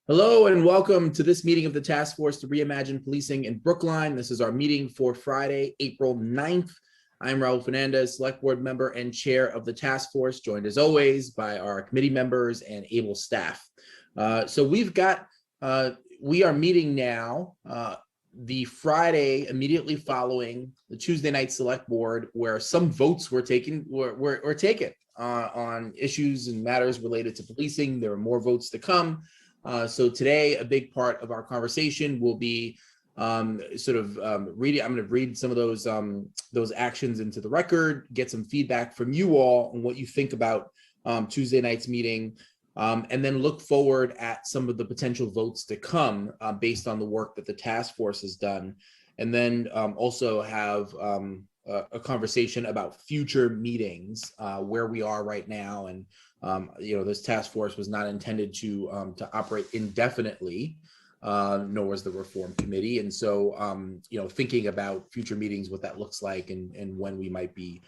Hello and welcome to this meeting of the Task Force to Reimagine Policing in Brookline. This is our meeting for Friday, April 9th. I'm Raul Fernandez, Select Board member and chair of the task force, joined as always by our committee members and able staff. We are meeting now the Friday immediately following the Tuesday night Select Board, where some votes were taken on issues and matters related to policing. There are more votes to come. So today, a big part of our conversation will be reading. I'm going to read some of those actions into the record, get some feedback from you all on what you think about Tuesday night's meeting, and then look forward at some of the potential votes to come based on the work that the task force has done, and then also have a conversation about future meetings, where we are right now. And this task force was not intended to operate indefinitely, nor was the reform committee. And so, thinking about future meetings, what that looks like, and when we might be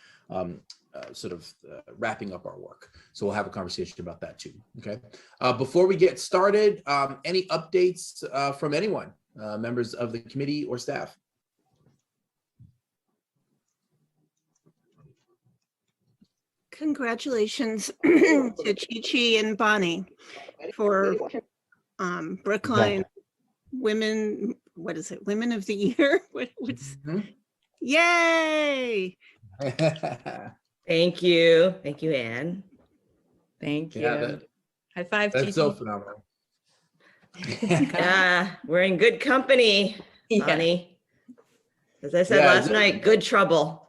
wrapping up our work. So we'll have a conversation about that too. Okay. Before we get started, any updates from anyone, members of the committee or staff? Congratulations to Chi and Bonnie for Brookline Women. What is it? Women of the Year? Yay! Thank you, Anne. Thank you. Yeah, High five. That's so phenomenal. We're in good company, Bonnie. As I said last night, good trouble.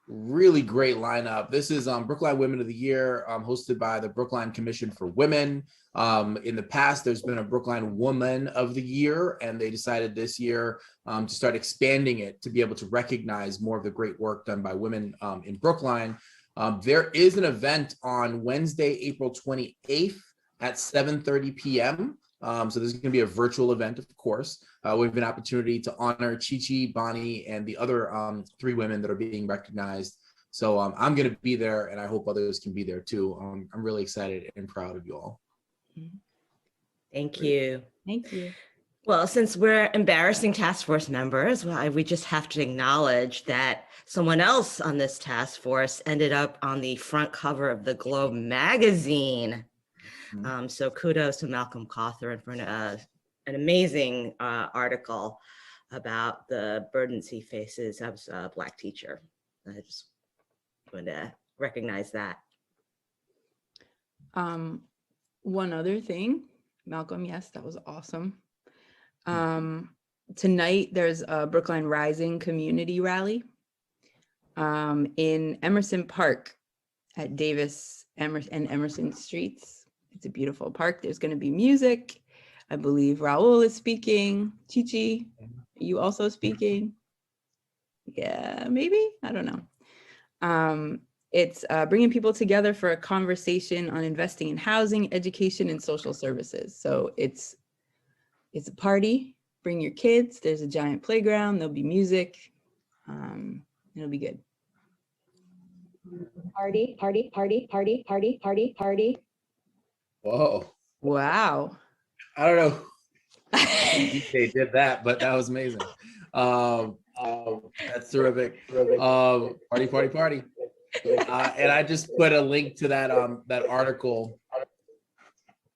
Really great lineup. This is Brookline Women of the Year, hosted by the Brookline Commission for Women. In the past, there's been a Brookline Woman of the Year, and they decided this year to start expanding it to be able to recognize more of the great work done by women in Brookline. There is an event on Wednesday, April 28th at 7:30 p.m. So there's going to be a virtual event, of course. We have an opportunity to honor Chi, Bonnie, and the other 3 women that are being recognized. So I'm going to be there, and I hope others can be there too. I'm really excited and proud of you all. Thank you. Thank you. Well, since we're embarrassing task force members, we just have to acknowledge that someone else on this task force ended up on the front cover of the Globe magazine. So kudos to Malcolm Cawthorn for an amazing article about the burdens he faces as a Black teacher. I just want to recognize that. One other thing, Malcolm, yes, that was awesome. Tonight, there's a Brookline Rising community rally in Emerson Park at Davis and Emerson Streets. It's a beautiful park. There's going to be music. I believe Raul is speaking. Chi, you also speaking? Yeah, maybe? I don't know. It's bringing people together for a conversation on investing in housing, education, and social services. So it's a party. Bring your kids. There's a giant playground. There'll be music. It'll be good. Party, party, party, party, party, party, party. Whoa. Wow. I don't know if they did that, but that was amazing. That's terrific. Party, party, party. And I just put a link to that that article.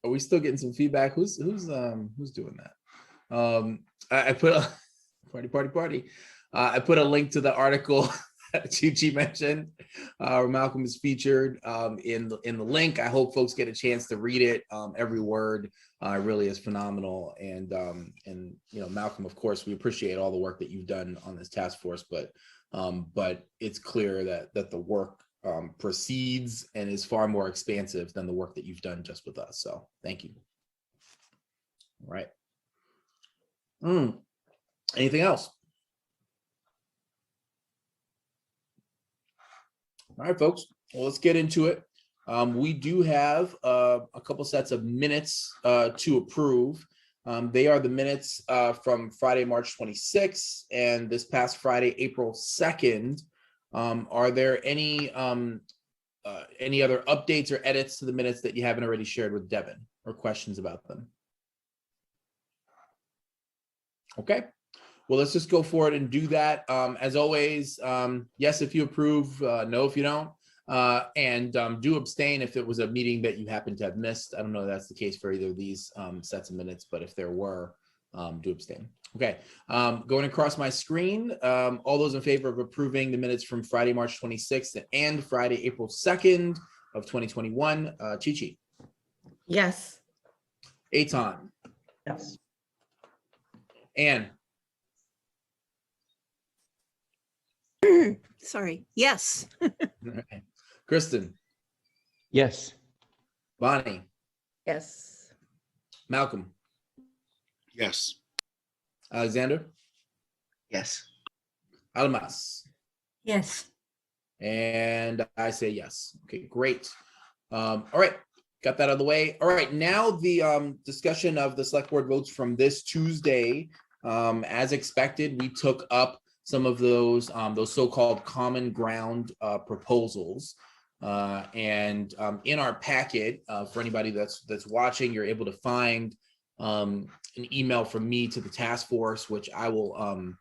Are we still getting some feedback? Who's doing that? I put a party, party, party. I put a link to the article Chi mentioned, where Malcolm is featured in the link. I hope folks get a chance to read it. Every word really is phenomenal. And Malcolm, of course, we appreciate all the work that you've done on this task force, but it's clear that the work proceeds and is far more expansive than the work that you've done just with us. So thank you. All right. Anything else? All right, folks, well, let's get into it. We do have a couple sets of minutes to approve. They are the minutes from Friday, March 26th, and this past Friday, April 2nd. Are there any other updates or edits to the minutes that you haven't already shared with Devin, or questions about them? Okay. Well, let's just go forward and do that. As always, yes, if you approve, no, if you don't, and do abstain if it was a meeting that you happen to have missed. I don't know if that's the case for either of these sets of minutes, but if there were, do abstain. Okay, going across my screen, all those in favor of approving the minutes from Friday, March 26th and Friday, April 2nd of 2021, Chi-Chi, Yes. Eitan, Yes. Anne, Sorry. Yes. Kristen, Yes. Bonnie, Yes. Malcolm, Yes. Alexander, Yes. Almas, Yes. and I say yes. Okay, great. All right, got that out of the way. All right, now the discussion of the select board votes from this Tuesday. As expected, we took up some of those so-called common ground proposals. And in our packet, for anybody that's watching, you're able to find an email from me to the task force, which I will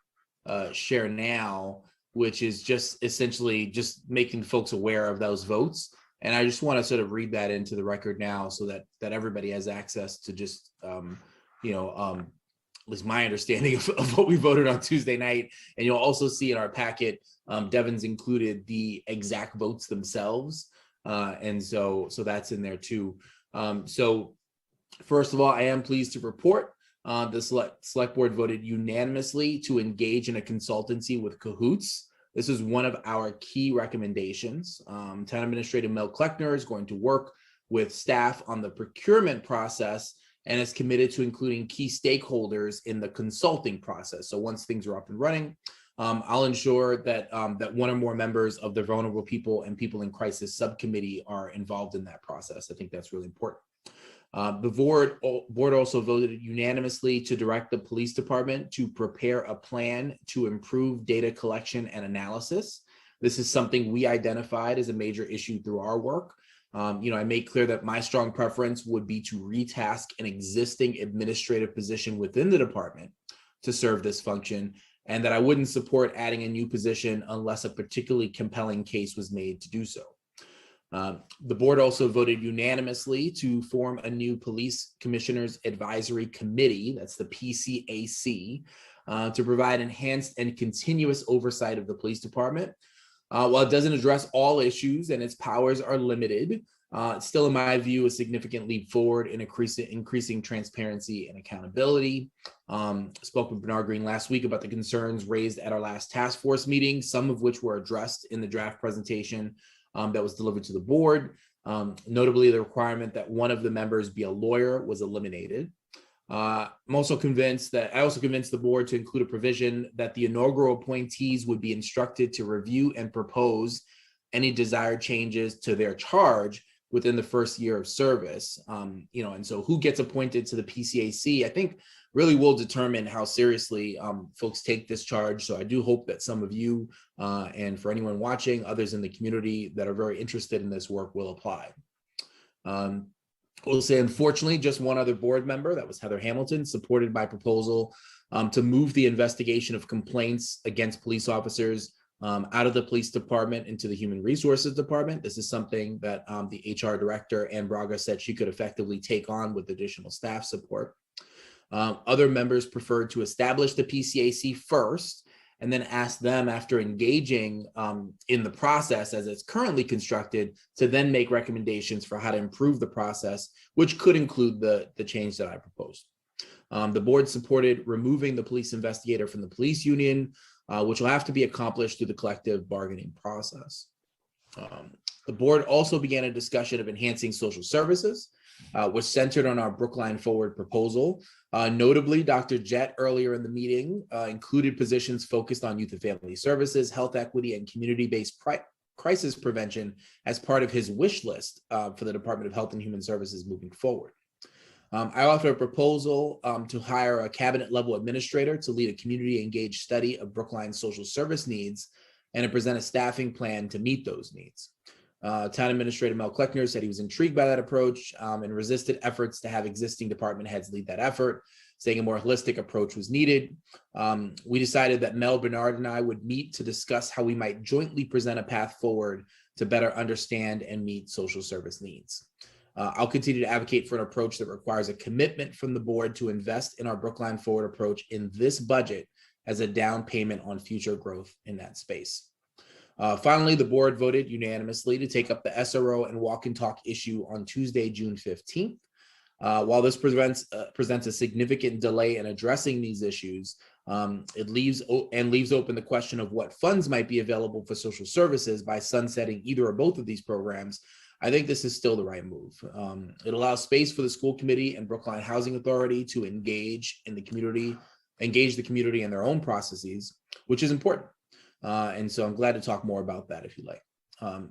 share now, which is just essentially just making folks aware of those votes. And I just want to sort of read that into the record now so that everybody has access to just, at least my understanding of what we voted on Tuesday night. And you'll also see in our packet, Devin's included the exact votes themselves. And so that's in there too. So first of all, I am pleased to report the select board voted unanimously to engage in a consultancy with Cahoots. This is one of our key recommendations. Town Administrator Mel Kleckner is going to work with staff on the procurement process and is committed to including key stakeholders in the consulting process. So once things are up and running, I'll ensure that that one or more members of the Vulnerable People and People in Crisis Subcommittee are involved in that process. I think that's really important. The board also voted unanimously to direct the police department to prepare a plan to improve data collection and analysis. This is something we identified as a major issue through our work. I made clear that my strong preference would be to retask an existing administrative position within the department to serve this function, and that I wouldn't support adding a new position unless a particularly compelling case was made to do so. The board also voted unanimously to form a new Police Commissioners Advisory Committee, that's the PCAC, to provide enhanced and continuous oversight of the police department. While it doesn't address all issues and its powers are limited, it's still, in my view, a significant leap forward in increasing transparency and accountability. Spoke with Bernard Green last week about the concerns raised at our last task force meeting, some of which were addressed in the draft presentation that was delivered to the board. Notably, the requirement that one of the members be a lawyer was eliminated. I also convinced the board to include a provision that the inaugural appointees would be instructed to review and propose any desired changes to their charge within the first year of service. And so who gets appointed to the PCAC, I think really will determine how seriously folks take this charge. So I do hope that some of you and for anyone watching, others in the community that are very interested in this work will apply. We'll say, unfortunately, just one other board member, that was Heather Hamilton, supported my proposal to move the investigation of complaints against police officers out of the police department into the Human Resources Department. This is something that the HR director, Ann Braga, said she could effectively take on with additional staff support. Other members preferred to establish the PCAC first and then ask them, after engaging in the process as it's currently constructed, to then make recommendations for how to improve the process, which could include the change that I proposed. The board supported removing the police investigator from the police union, which will have to be accomplished through the collective bargaining process. The board also began a discussion of enhancing social services, which centered on our Brookline Forward proposal. Notably, Dr. Jett earlier in the meeting included positions focused on youth and family services, health equity, and community-based crisis prevention as part of his wish list for the Department of Health and Human Services moving forward. I offered a proposal to hire a cabinet-level administrator to lead a community-engaged study of Brookline's social service needs and to present a staffing plan to meet those needs. Town Administrator Mel Kleckner said he was intrigued by that approach and resisted efforts to have existing department heads lead that effort. saying a more holistic approach was needed. We decided that Mel, Bernard, and I would meet to discuss how we might jointly present a path forward to better understand and meet social service needs. I'll continue to advocate for an approach that requires a commitment from the board to invest in our Brookline Forward approach in this budget as a down payment on future growth in that space. Finally, the board voted unanimously to take up the SRO and walk and talk issue on Tuesday, June 15th. While this presents a significant delay in addressing these issues, it leaves open the question of what funds might be available for social services by sunsetting either or both of these programs. I think this is still the right move. It allows space for the school committee and Brookline Housing Authority to engage the community in their own processes, which is important. And so I'm glad to talk more about that if you like.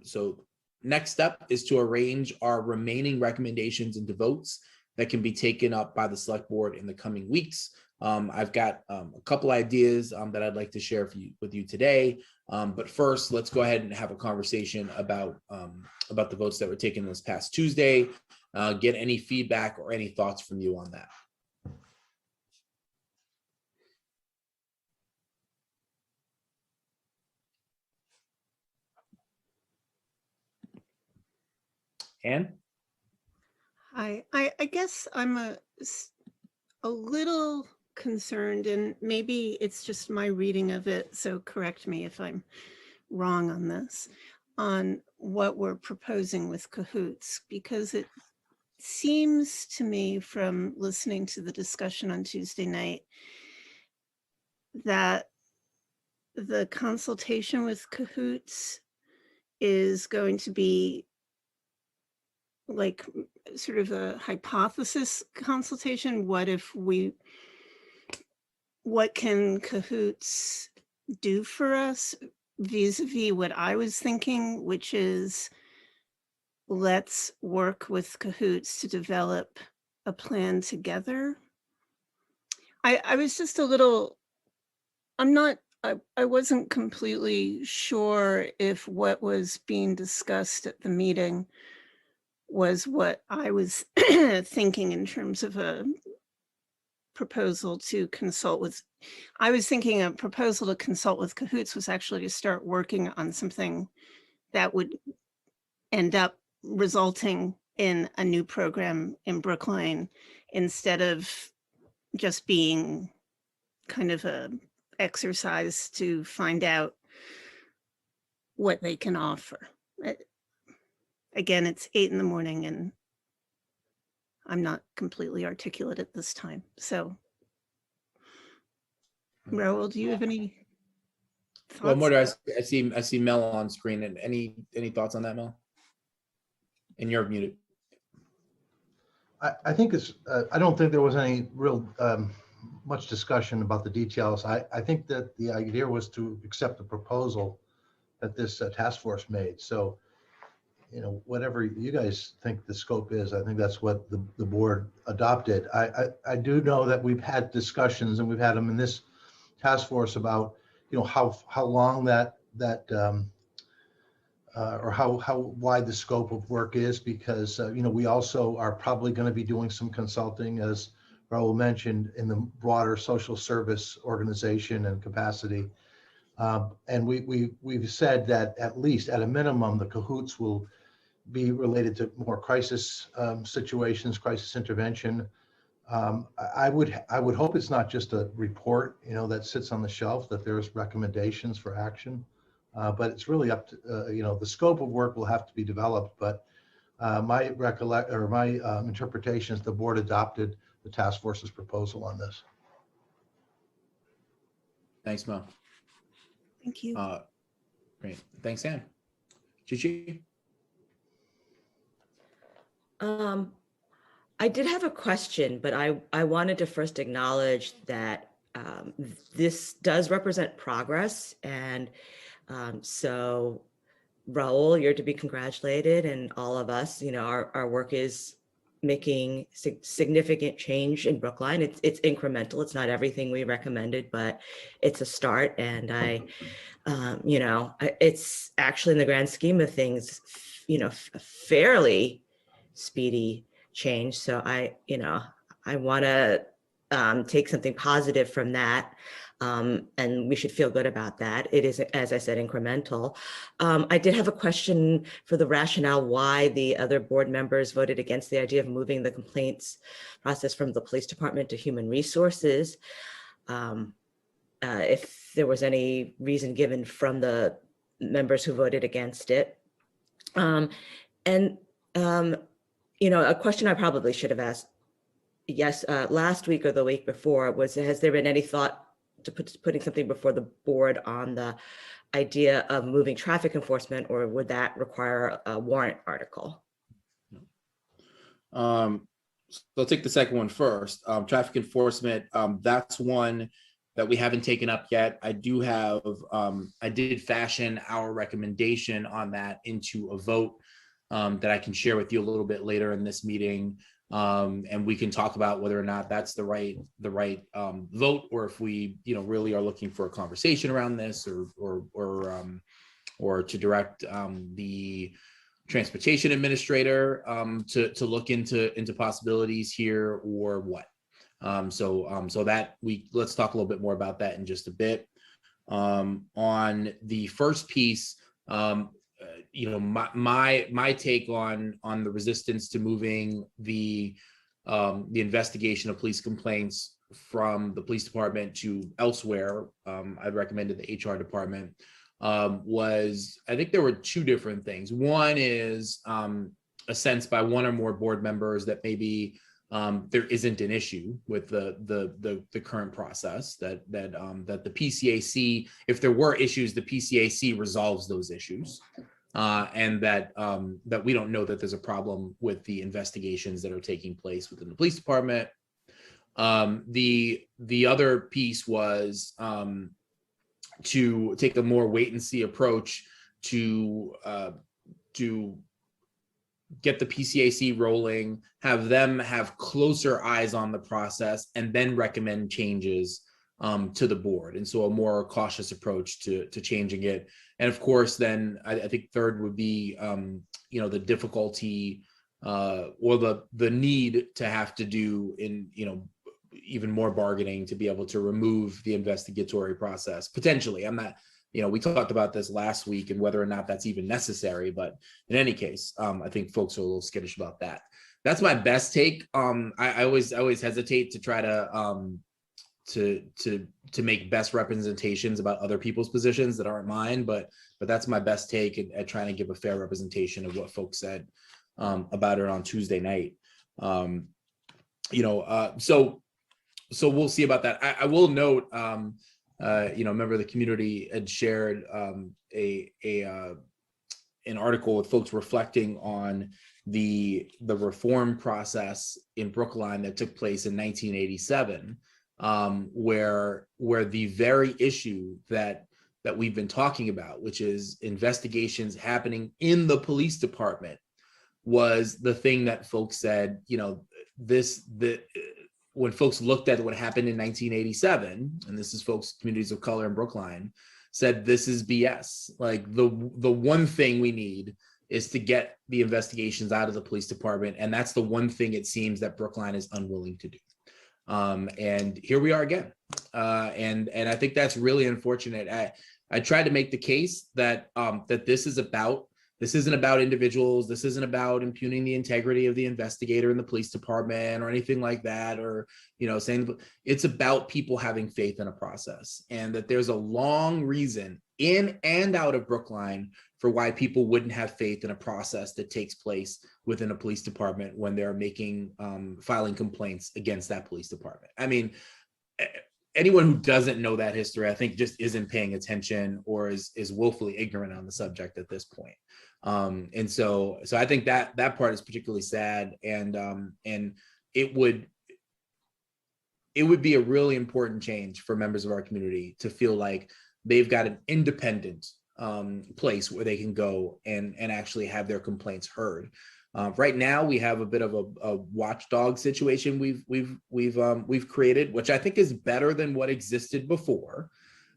So next step is to arrange our remaining recommendations into votes that can be taken up by the select board in the coming weeks. I've got a couple ideas that I'd like to share with you today. But first, let's go ahead and have a conversation about the votes that were taken this past Tuesday. Get any feedback or any thoughts from you on that. Anne? I guess I'm a little concerned, and maybe it's just my reading of it, so correct me if I'm wrong on this, on what we're proposing with cahoots, because it seems to me from listening to the discussion on Tuesday night that the consultation with cahoots is going to be like sort of a hypothesis consultation. What can cahoots do for us vis-a-vis what I was thinking, which is let's work with cahoots to develop a plan together. I was just a little, I wasn't completely sure if what was being discussed at the meeting was what I was thinking in terms of a proposal to consult with. I was thinking a proposal to consult with cahoots was actually to start working on something that would end up resulting in a new program in Brookline, instead of just being kind of a exercise to find out what they can offer. Again, it's 8 a.m. and I'm not completely articulate at this time. So, Raoul, do you have any thoughts? Well, more I see Mel on screen, and any thoughts on that, Mel? And you're muted. I think it's, I don't think there was any real much discussion about the details. I think that the idea was to accept the proposal that this task force made. So, you know, whatever you guys think the scope is, I think that's what the board adopted. I do know that we've had discussions, and we've had them in this task force about, you know, how long that or how wide the scope of work is, because you know, we also are probably going to be doing some consulting, as Raoul mentioned, in the broader social service organization and capacity. And we've said that at least at a minimum, the cahoots will be related to more crisis situations, crisis intervention. I would hope it's not just a report, you know, that sits on the shelf, that there's recommendations for action. But it's really up to, you know, the scope of work will have to be developed. But my interpretation is the board adopted the task force's proposal on this. Thanks, Mel. Thank you. Great. Thanks, Anne. Chichi? I did have a question, but I wanted to first acknowledge that this does represent progress. And so Raoul, you're to be congratulated, and all of us, you know, our work is making significant change in Brookline. It's incremental. It's not everything we recommended, but it's a start. And you know, it's actually, in the grand scheme of things, you know, fairly speedy change. So I want to take something positive from that. And we should feel good about that. It is, as I said, incremental. I did have a question for the rationale why the other board members voted against the idea of moving the complaints process from the police department to human resources. If there was any reason given from the members who voted against it. A question I probably should have asked, last week or the week before was, has there been any thought to putting something before the board on the idea of moving traffic enforcement, or would that require a warrant article? So I'll take the second one first. Traffic enforcement, that's one that we haven't taken up yet. I did fashion our recommendation on that into a vote that I can share with you a little bit later in this meeting. And we can talk about whether or not that's the right vote, or if we, really are looking for a conversation around this, or to direct the transportation administrator to look into possibilities here, or what. So that let's talk a little bit more about that in just a bit. On the first piece, my take on the resistance to moving the investigation of police complaints from the police department to elsewhere, I'd recommended the HR department, was, I think there were two different things. One is a sense by one or more board members that maybe there isn't an issue with the current process, that the PCAC, if there were issues, the PCAC resolves those issues, and that we don't know that there's a problem with the investigations that are taking place within the police department. The other piece was to take a more wait and see approach to get the PCAC rolling, have them have closer eyes on the process, and then recommend changes to the board. And so a more cautious approach to changing it. And of course, then I think third would be, the difficulty or the need to have to do even more bargaining to be able to remove the investigatory process. Potentially, I'm not, we talked about this last week and whether or not that's even necessary, but in any case, I think folks are a little skittish about that. That's my best take. I always hesitate to try to make best representations about other people's positions that aren't mine, but that's my best take at trying to give a fair representation of what folks said about it on Tuesday night. So we'll see about that. I will note, a member of the community had shared an article with folks reflecting on the reform process in Brookline that took place in 1987, where the very issue that we've been talking about, which is investigations happening in the police department, was the thing that folks said, when folks looked at what happened in 1987, and this is folks, communities of color in Brookline, said this is BS. Like the one thing we need is to get the investigations out of the police department, and that's the one thing it seems that Brookline is unwilling to do. And here we are again, and I think that's really unfortunate. I tried to make the case that this isn't about individuals. This isn't about impugning the integrity of the investigator in the police department or anything like that, or, saying it's about people having faith in a process, and that there's a long reason in and out of Brookline for why people wouldn't have faith in a process that takes place within a police department when they're filing complaints against that police department. I mean, anyone who doesn't know that history, I think, just isn't paying attention or is willfully ignorant on the subject at this point. And so I think that part is particularly sad, and it would be a really important change for members of our community to feel like they've got an independent place where they can go and actually have their complaints heard. Right now, we have a bit of a watchdog situation we've created, which I think is better than what existed before.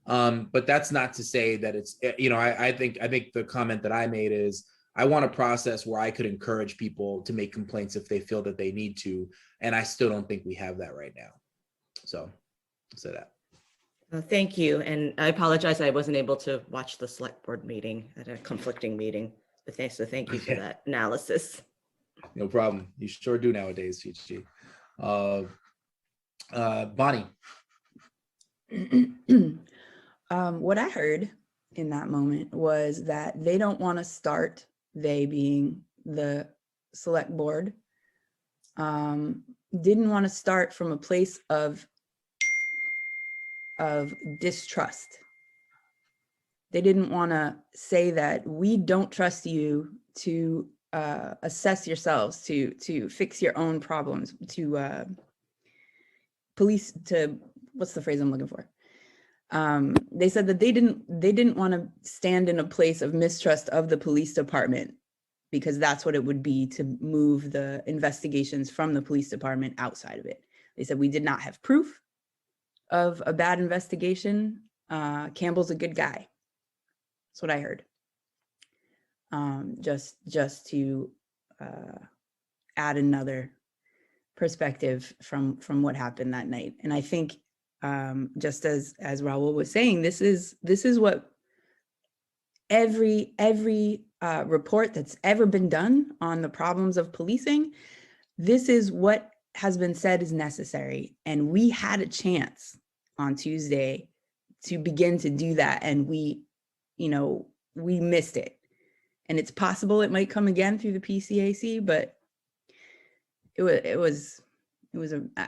But that's not to say that it's, I think the comment that I made is, I want a process where I could encourage people to make complaints if they feel that they need to, and I still don't think we have that right now. So I'll say that. Thank you. And I apologize, I wasn't able to watch the select board meeting at a conflicting meeting. So thank you for Yeah. that analysis. No problem. You sure do nowadays, Chi. Bonnie. What I heard in that moment was that they don't want to start, they being the select board, didn't want to start from a place of distrust. They didn't want to say that we don't trust you to assess yourselves, to fix your own problems, to police, to, what's the phrase I'm looking for? They said that they didn't want to stand in a place of mistrust of the police department, because that's what it would be to move the investigations from the police department outside of it. They said we did not have proof of a bad investigation. Campbell's a good guy. That's what I heard. Just to add another perspective from what happened that night. And I think, just as Raul was saying, this is what every report that's ever been done on the problems of policing, this is what has been said is necessary. And we had a chance on Tuesday to begin to do that, and we missed it. And it's possible it might come again through the PCAC, but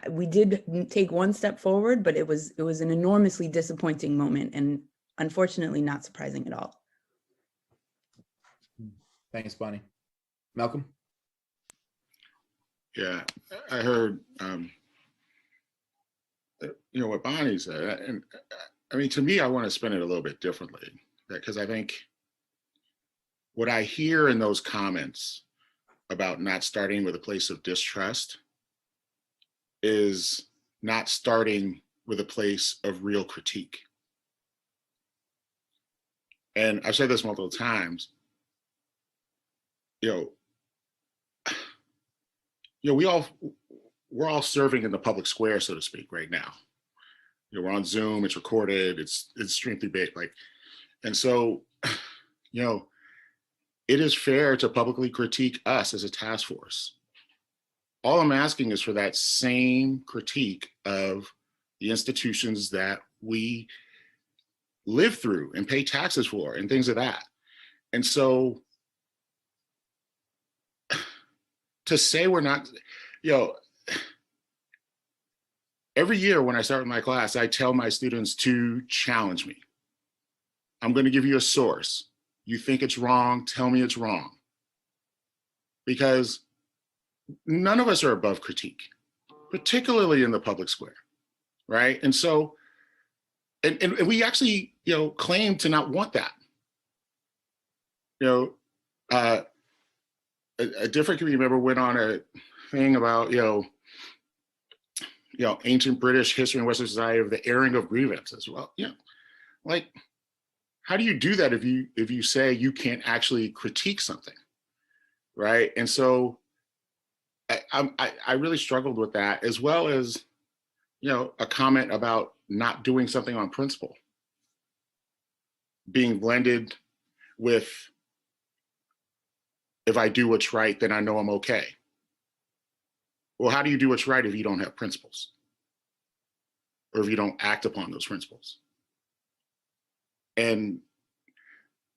we did take one step forward, but it was an enormously disappointing moment, and unfortunately not surprising at all. Thanks, Bonnie. Malcolm? Yeah, I heard, what Bonnie said. And I mean, to me, I want to spin it a little bit differently, because I think what I hear in those comments about not starting with a place of distrust is not starting with a place of real critique. And I've said this multiple times, we're all serving in the public square, so to speak, right now. We're on Zoom, it's recorded, it's extremely big, and so, it is fair to publicly critique us as a task force. All I'm asking is for that same critique of the institutions that we live through and pay taxes for and things of that. And so to say we're not, every year when I start my class, I tell my students to challenge me. I'm going to give you a source. You think it's wrong, tell me it's wrong. Because none of us are above critique, particularly in the public square, right? And so, and we actually, claim to not want that. A different community member went on a thing about, ancient British history and Western society of the airing of grievances. Well, how do you do that if you say you can't actually critique something, right? And so I really struggled with that, as well as, a comment about not doing something on principle being blended with, if I do what's right, then I know I'm okay. Well, how do you do what's right if you don't have principles? Or if you don't act upon those principles? And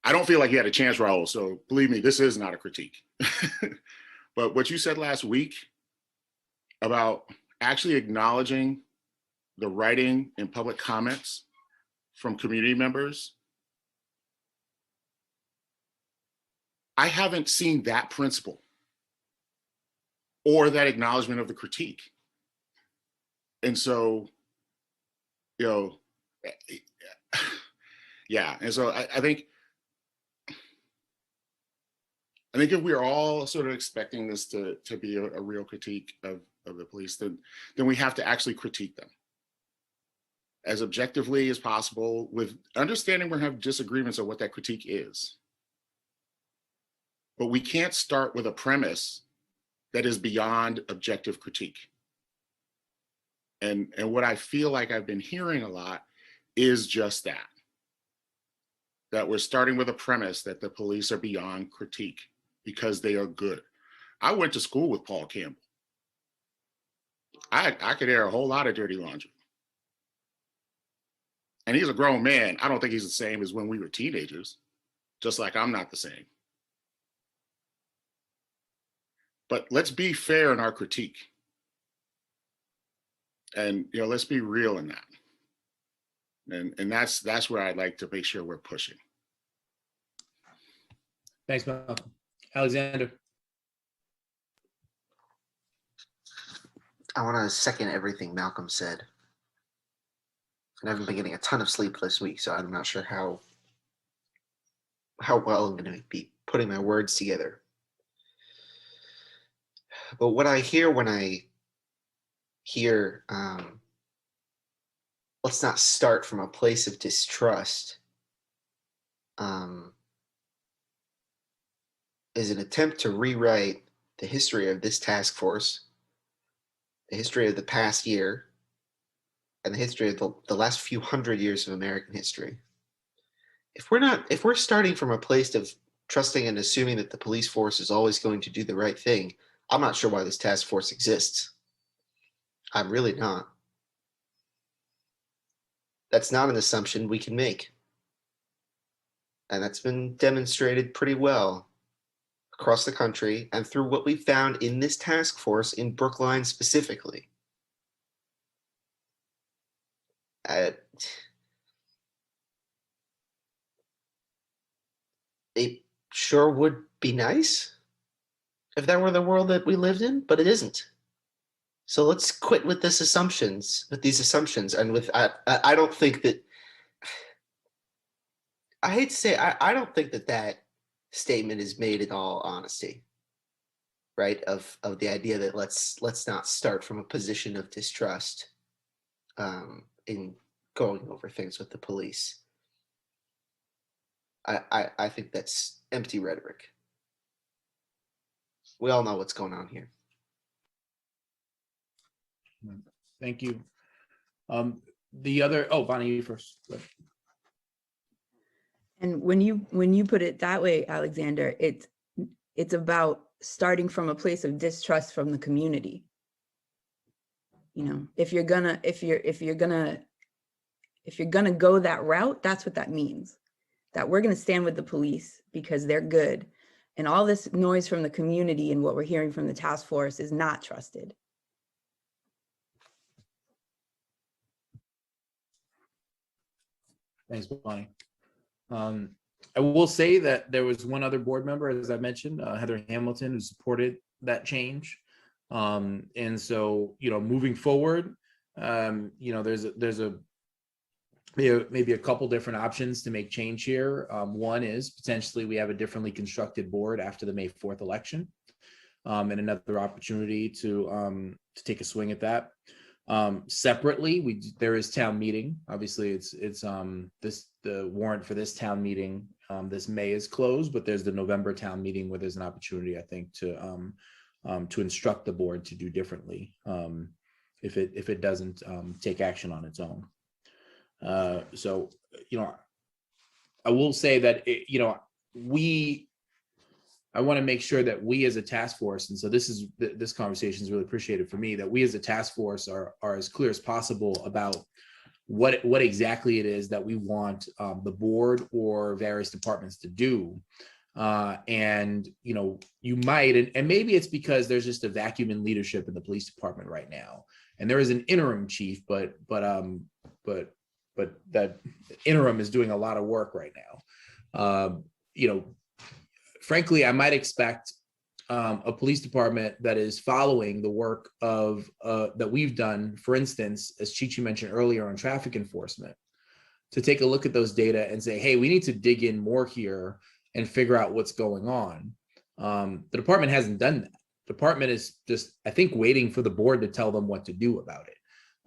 I don't feel like you had a chance, Raul, so believe me, this is not a critique. But what you said last week about actually acknowledging the writing and public comments from community members, I haven't seen that principle or that acknowledgement of the critique. And so, yeah. And so I think if we're all sort of expecting this to be a real critique of the police, then we have to actually critique them as objectively as possible, with understanding we're going to have disagreements on what that critique is. But we can't start with a premise that is beyond objective critique. And what I feel like I've been hearing a lot is just that we're starting with a premise that the police are beyond critique because they are good. I went to school with Paul Campbell. I could air a whole lot of dirty laundry. And he's a grown man. I don't think he's the same as when we were teenagers, just like I'm not the same. But let's be fair in our critique. And let's be real in that. And that's where I'd like to make sure we're pushing. Thanks, Malcolm. Alexander. I want to second everything Malcolm said. And I haven't been getting a ton of sleep this week, so I'm not sure how well I'm going to be putting my words together. But what I hear when I hear, let's not start from a place of distrust, is an attempt to rewrite the history of this task force, the history of the past year, and the history of the last few hundred years of American history. If we're starting from a place of trusting and assuming that the police force is always going to do the right thing, I'm not sure why this task force exists. I'm really not. That's not an assumption we can make. And that's been demonstrated pretty well across the country and through what we found in this task force in Brookline specifically. It sure would be nice if that were the world that we lived in, but it isn't. So let's quit with these assumptions, and with I don't think that. I hate to say, I don't think that statement is made in all honesty, right? Of the idea that let's not start from a position of distrust in going over things with the police. I think that's empty rhetoric. We all know what's going on here. Thank you. The other, Bonnie, you first. And when you put it that way, Alexander, it's about starting from a place of distrust from the community. If you're gonna go that route, that's what that means. That we're gonna stand with the police because they're good. And all this noise from the community and what we're hearing from the task force is not trusted. Thanks, Bonnie. I will say that there was one other board member, as I mentioned, Heather Hamilton, who supported that change. And so, moving forward, there's maybe a couple different options to make change here. One is potentially we have a differently constructed board after the May 4th election, and another opportunity to take a swing at that. Separately, there is town meeting. Obviously, the warrant for this town meeting this May is closed, but there's the November town meeting where there's an opportunity, I think, to instruct the board to do differently if it doesn't take action on its own. So, I will say that I want to make sure that we as a task force, and so this conversation is really appreciated for me, that we as a task force are as clear as possible about what exactly it is that we want the board or various departments to do. And you might, and maybe it's because there's just a vacuum in leadership in the police department right now, and there is an interim chief, but that interim is doing a lot of work right now. Frankly, I might expect a police department that is following the work of that we've done, for instance, as Chichi mentioned earlier on traffic enforcement, to take a look at those data and say, hey, we need to dig in more here and figure out what's going on. The department hasn't done that. The department is just, I think, waiting for the board to tell them what to do about it.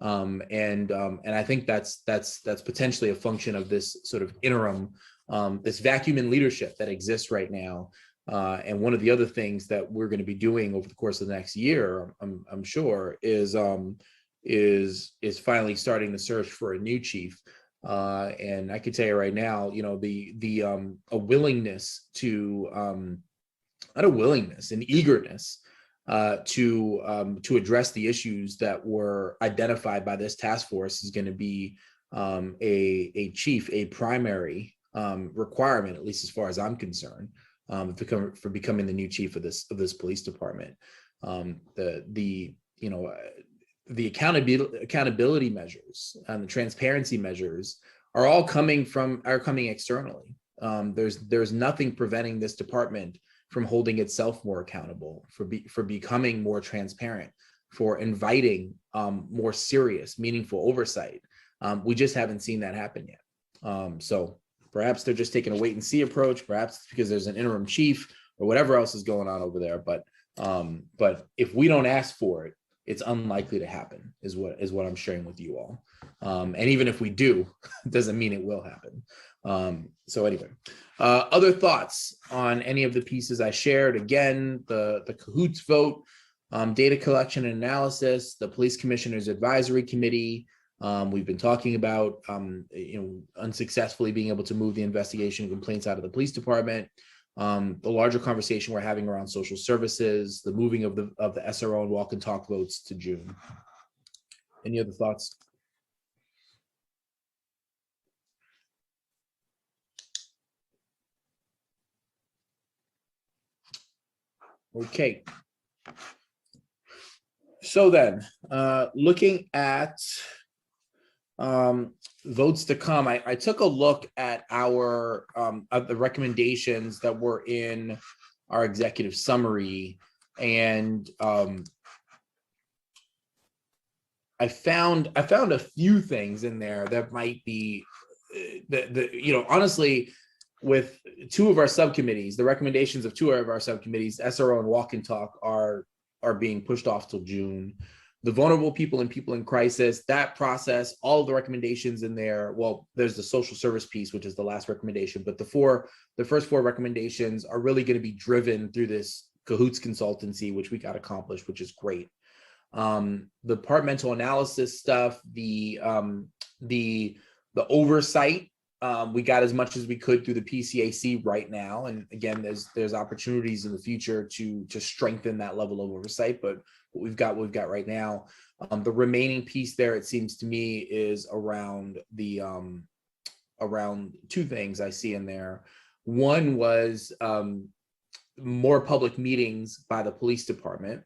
And I think that's potentially a function of this sort of interim, this vacuum in leadership that exists right now. And one of the other things that we're going to be doing over the course of the next year, I'm sure, is is finally starting the search for a new chief. And I can tell you right now, you know, a willingness to not a willingness, an eagerness to address the issues that were identified by this task force is going to be a primary requirement, at least as far as I'm concerned, for becoming the new chief of this police department. The accountability measures and the transparency measures are all coming externally. There's nothing preventing this department from holding itself more accountable, for becoming more transparent, for inviting more serious, meaningful oversight. We just haven't seen that happen yet. So perhaps they're just taking a wait and see approach. Perhaps it's because there's an interim chief or whatever else is going on over there. But if we don't ask for it, it's unlikely to happen, is what I'm sharing with you all. And even if we do, it doesn't mean it will happen. So anyway, other thoughts on any of the pieces I shared? Again, the CAHOOTS vote, data collection and analysis, the Police Commissioners Advisory Committee. We've been talking about unsuccessfully being able to move the investigation and complaints out of the police department. The larger conversation we're having around social services, the moving of the SRO and walk and talk votes to June. Any other thoughts? Okay. So then, looking at votes to come, I took a look at the recommendations that were in our executive summary, and I found a few things in there that might be honestly, with two of our subcommittees, the recommendations of two of our subcommittees, SRO and walk and talk, are being pushed off till June. The vulnerable people and people in crisis, that process, all of the recommendations in there, well, there's the social service piece, which is the last recommendation, but the first four recommendations are really going to be driven through this CAHOOTS consultancy, which we got accomplished, which is great. The departmental analysis stuff, the oversight, we got as much as we could through the PCAC right now. And again, there's opportunities in the future to strengthen that level of oversight, but what we've got right now. The remaining piece there, it seems to me, is around two things I see in there. One was more public meetings by the police department.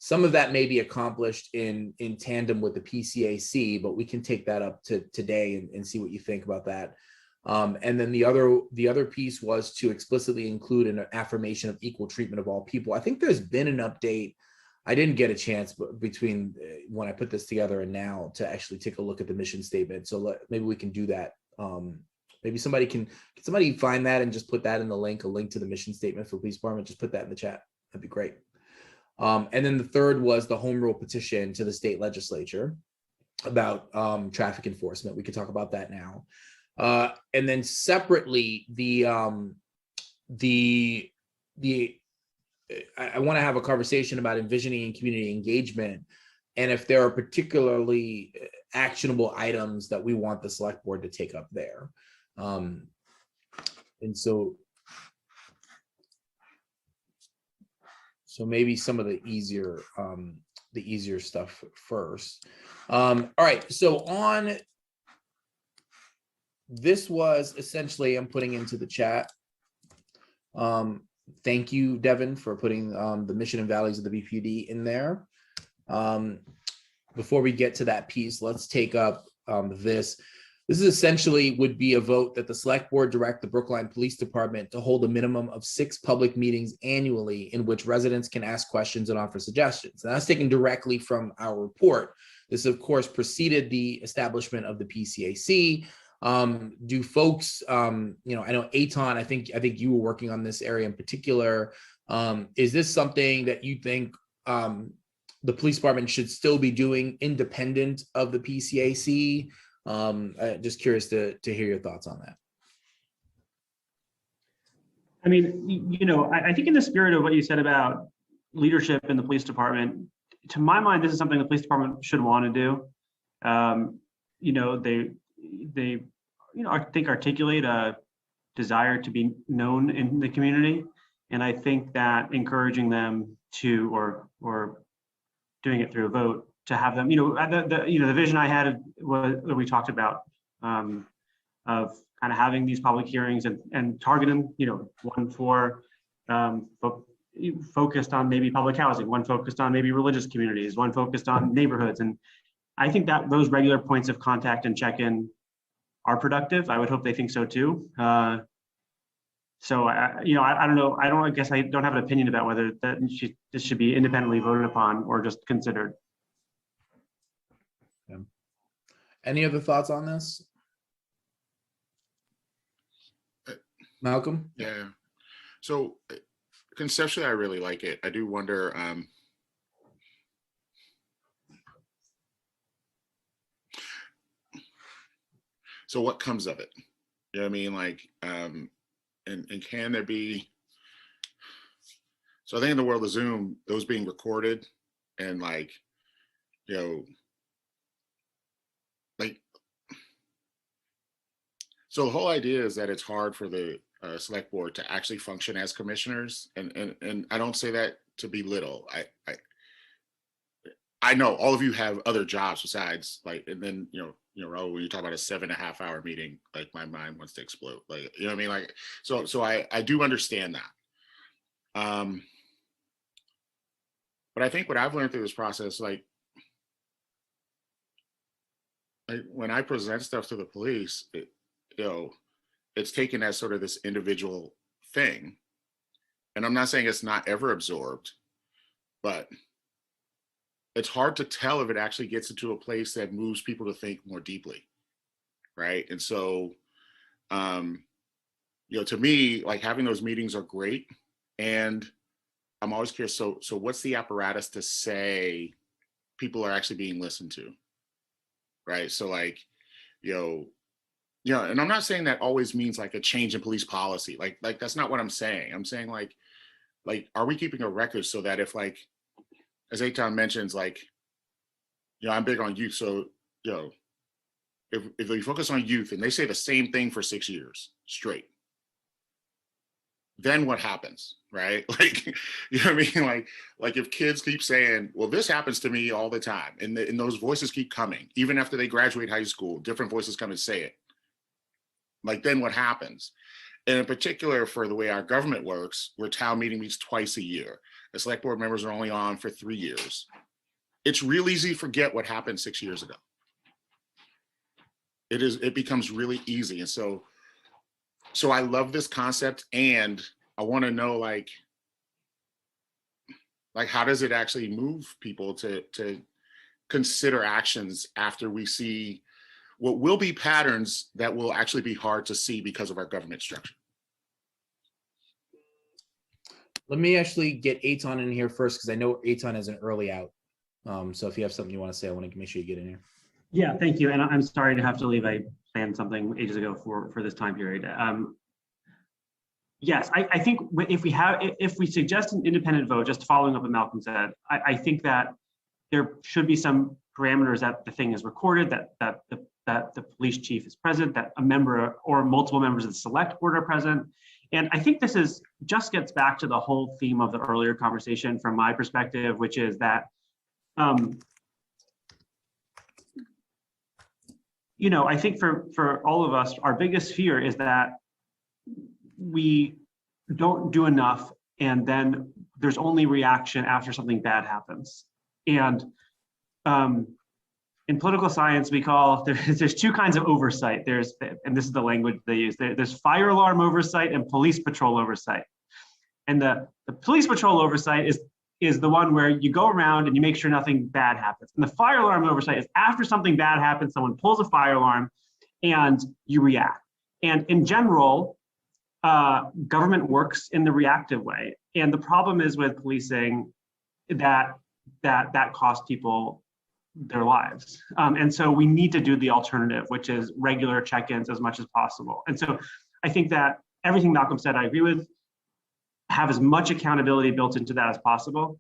Some of that may be accomplished in tandem with the PCAC, but we can take that up to today and see what you think about that. And then the other piece was to explicitly include an affirmation of equal treatment of all people. I think there's been an update. I didn't get a chance between when I put this together and now to actually take a look at the mission statement. So maybe we can do that. Maybe somebody can find that and just put that in the link, a link to the mission statement for the police department. Just put that in the chat. That'd be great. And then the third was the home rule petition to the state legislature about traffic enforcement. We could talk about that now. And then separately, I want to have a conversation about envisioning and community engagement, and if there are particularly actionable items that we want the select board to take up there. And so maybe some of the easier stuff first. All right, so on this was essentially, I'm putting into the chat. Thank you, Devin, for putting the mission and values of the BPD in there. Before we get to that piece, let's take up this. This is essentially would be a vote that the select board direct the Brookline Police Department to hold a minimum of 6 public meetings annually in which residents can ask questions and offer suggestions. And that's taken directly from our report. This, of course, preceded the establishment of the PCAC. Do folks, I know Eitan, I think you were working on this area in particular. Is this something that you think the police department should still be doing independent of the PCAC? Just curious to hear your thoughts on that. I mean, I think in the spirit of what you said about leadership in the police department, to my mind, this is something the police department should want to do. You know, they you know, I think articulate a desire to be known in the community, and I think that encouraging them to, or doing it through a vote, to have them, you know, the vision I had was, we talked about, of kind of having these public hearings and targeting, you know, one for focused on maybe public housing, one focused on maybe religious communities, one focused on neighborhoods. And I think that those regular points of contact and check-in are productive. I would hope they think so too. So you know, I don't know. I guess I don't have an opinion about whether this should be independently voted upon or just considered. Yeah. Any other thoughts on this? Malcolm? Yeah. So conceptually, I really like it. I do wonder, so what comes of it? You know what I mean? Like, and can there be, so I think in the world of Zoom, those being recorded and like, you know, like, so the whole idea is that it's hard for the select board to actually function as commissioners, and I don't say that to belittle. I know all of you have other jobs besides, like, and then Raul, when you talk about a 7.5 hour meeting, like my mind wants to explode. Like, you know what I mean? Like, so I do understand that. But I think what I've learned through this process, like when I present stuff to the police, it's taken as sort of this individual thing. And I'm not saying it's not ever absorbed, but it's hard to tell if it actually gets into a place that moves people to think more deeply, right? And so, to me, like having those meetings are great. And I'm always curious, so what's the apparatus to say people are actually being listened to, right? So like, and I'm not saying that always means like a change in police policy. Like that's not what I'm saying. I'm saying like, are we keeping a record so that if like, as Eitan mentions, like, I'm big on youth. So, if we focus on youth and they say the same thing for 6 years straight, then what happens, right? Like, you know what I mean? Like if kids keep saying, well, this happens to me all the time, and those voices keep coming, even after they graduate high school, different voices come and say it. Like, then what happens? And in particular, for the way our government works, where town meeting meets twice a year, the select board members are only on for 3 years. It's real easy to forget what happened 6 years ago. It becomes really easy. And so I love this concept, and I want to know like how does it actually move people to consider actions after we see what will be patterns that will actually be hard to see because of our government structure. Let me actually get Eitan in here first, because I know Eitan is an early out. So if you have something you want to say, I want to make sure you get in here. Yeah, thank you. And I'm sorry to have to leave. I planned something ages ago for this time period. Yes, I think if we suggest an independent vote, just following up what Malcolm said, I think that there should be some parameters that the thing is recorded, that the police chief is present, that a member or multiple members of the select board are present. And I think this just gets back to the whole theme of the earlier conversation from my perspective, which is that, I think for all of us, our biggest fear is that we don't do enough, and then there's only reaction after something bad happens. And in political science, we call there's two kinds of oversight. And this is the language they use. There's fire alarm oversight and police patrol oversight. And the police patrol oversight is the one where you go around and you make sure nothing bad happens. And the fire alarm oversight is after something bad happens, someone pulls a fire alarm and you react. And in general, government works in the reactive way. And the problem is with policing that costs people their lives. And so we need to do the alternative, which is regular check-ins as much as possible. And so I think that everything Malcolm said, I agree with. Have as much accountability built into that as possible.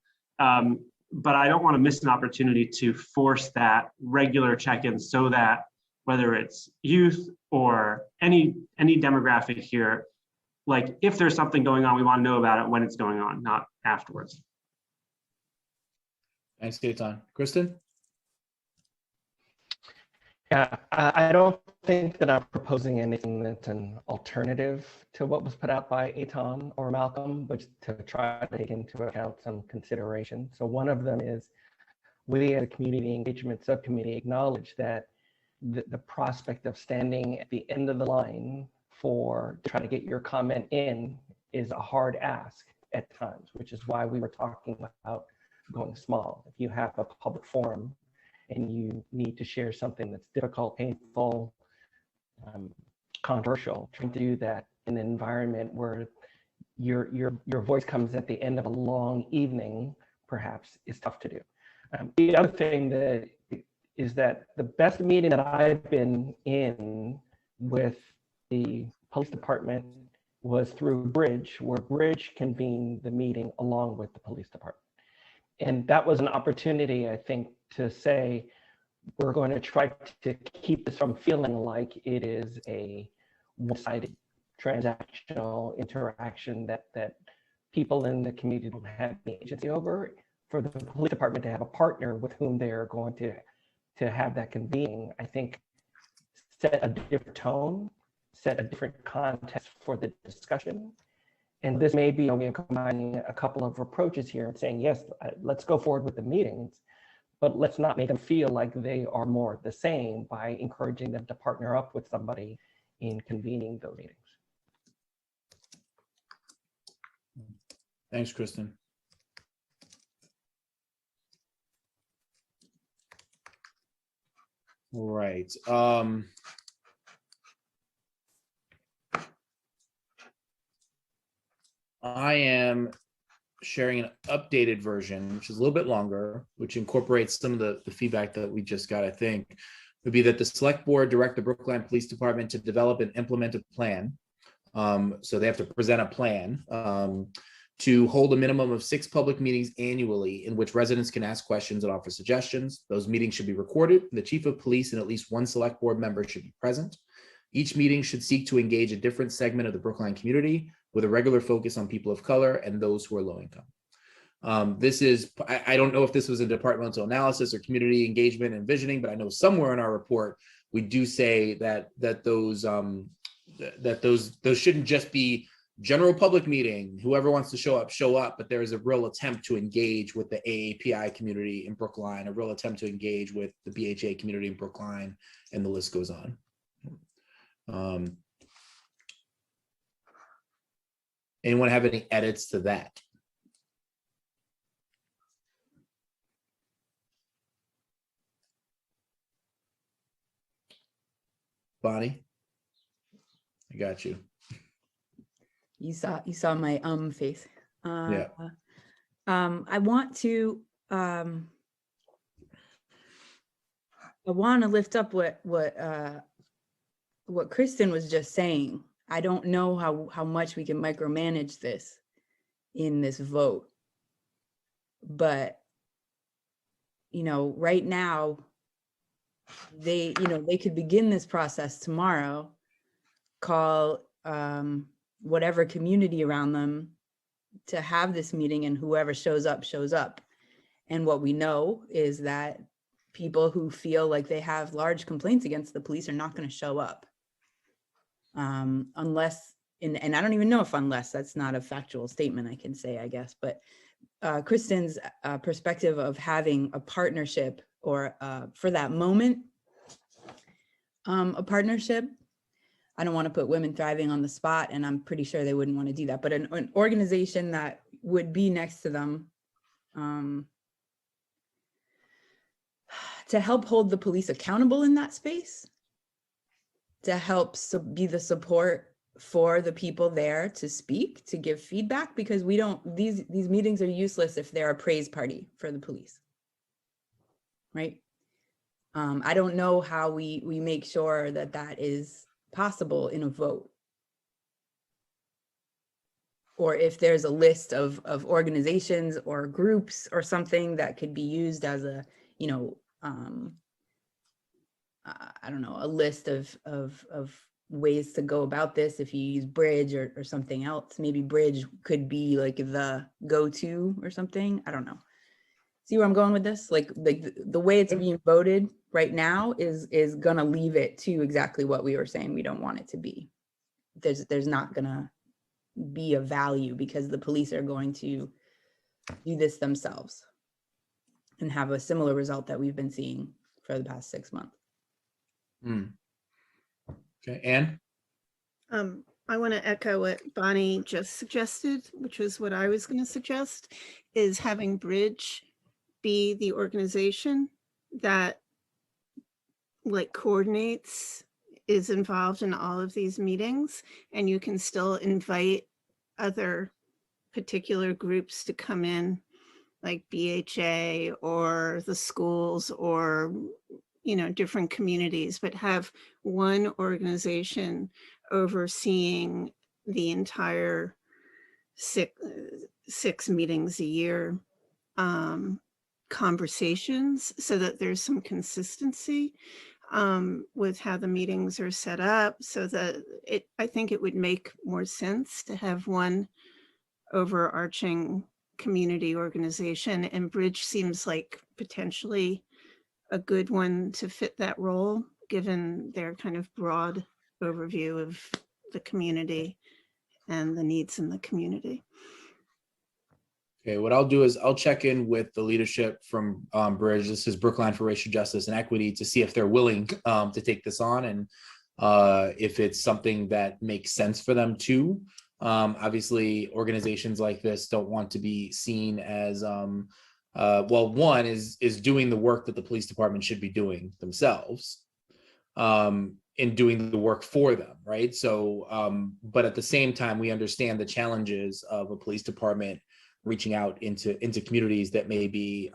but I don't want to miss an opportunity to force that regular check-in so that whether it's youth or any demographic here, like if there's something going on, we want to know about it when it's going on, not afterwards. Thanks for your time. Kristen? Yeah, I don't think that I'm proposing anything that's an alternative to what was put out by Etan or Malcolm, but to try to take into account some consideration. So one of them is we as a community engagement subcommittee acknowledge that the prospect of standing at the end of the line for trying to get your comment in is a hard ask at times, which is why we were talking about going small. If you have a public forum and you need to share something that's difficult, painful, controversial, trying to do that in an environment where your voice comes at the end of a long evening, perhaps, is tough to do. The other thing that is that the best meeting that I've been in with the police department was through Bridge, where Bridge convened the meeting along with the police department. And that was an opportunity, I think, to say, we're going to try to keep this from feeling like it is a one-sided transactional interaction that people in the community don't have any agency over, for the police department to have a partner with whom they're going to have that convening, I think set a different tone, set a different context for the discussion. And this may be combining a couple of approaches here and saying, yes, let's go forward with the meetings, but let's not make them feel like they are more the same by encouraging them to partner up with somebody in convening those meetings. Thanks, Kristen. All right. I am sharing an updated version, which is a little bit longer, which incorporates some of the feedback that we just got, I think, would be that the select board direct the Brookline Police Department to develop and implement a plan. So they have to present a plan to hold a minimum of 6 public meetings annually in which residents can ask questions and offer suggestions. Those meetings should be recorded. The chief of police and at least 1 select board member should be present. Each meeting should seek to engage a different segment of the Brookline community with a regular focus on people of color and those who are low income. This is, I don't know if this was a departmental analysis or community engagement and envisioning, but I know somewhere in our report, we do say that those shouldn't just be general public meeting, whoever wants to show up, but there is a real attempt to engage with the AAPI community in Brookline, a real attempt to engage with the BHA community in Brookline, and the list goes on. Anyone have any edits to that? Bonnie, I got you. You saw my face. Yeah. I want to lift up what Kristen was just saying. I don't know how much we can micromanage this in this vote, but right now they could begin this process tomorrow, call whatever community around them to have this meeting, and whoever shows up. And what we know is that people who feel like they have large complaints against the police are not going to show up. Unless, and I don't even know if unless, that's not a factual statement I can say, I guess, but Kristen's perspective of having a partnership, or for that moment, a partnership. I don't want to put Women Thriving on the spot, and I'm pretty sure they wouldn't want to do that, but an organization that would be next to them to help hold the police accountable in that space, to help be the support for the people there to speak, to give feedback, because these meetings are useless if they're a praise party for the police, right? I don't know how we make sure that is possible in a vote, or if there's a list of organizations or groups or something that could be used as a, you know, I don't know, a list of ways to go about this. If you use Bridge or something else, maybe Bridge could be like the go-to or something. I don't know. See where I'm going with this? Like the way it's being voted right now is gonna leave it to exactly what we were saying we don't want it to be. There's not gonna be a value because the police are going to do this themselves and have a similar result that we've been seeing for the past 6 months. Okay, Anne? I want to echo what Bonnie just suggested, which was what I was going to suggest, is having Bridge be the organization that like coordinates, is involved in all of these meetings, and you can still invite other particular groups to come in, like BHA or the schools or, you know, different communities, but have one organization overseeing the entire six meetings a year conversations, so that there's some consistency with how the meetings are set up, so that I think it would make more sense to have one overarching community organization, and Bridge seems like potentially a good one to fit that role, given their kind of broad overview of the community and the needs in the community. Okay, what I'll do is I'll check in with the leadership from Bridge. This is Brookline for Racial Justice and Equity, to see if they're willing to take this on, and if it's something that makes sense for them too. Obviously, organizations like this don't want to be seen as, well, one is doing the work that the police department should be doing themselves, in doing the work for them, right? So, but at the same time, we understand the challenges of a police department reaching out into communities that may be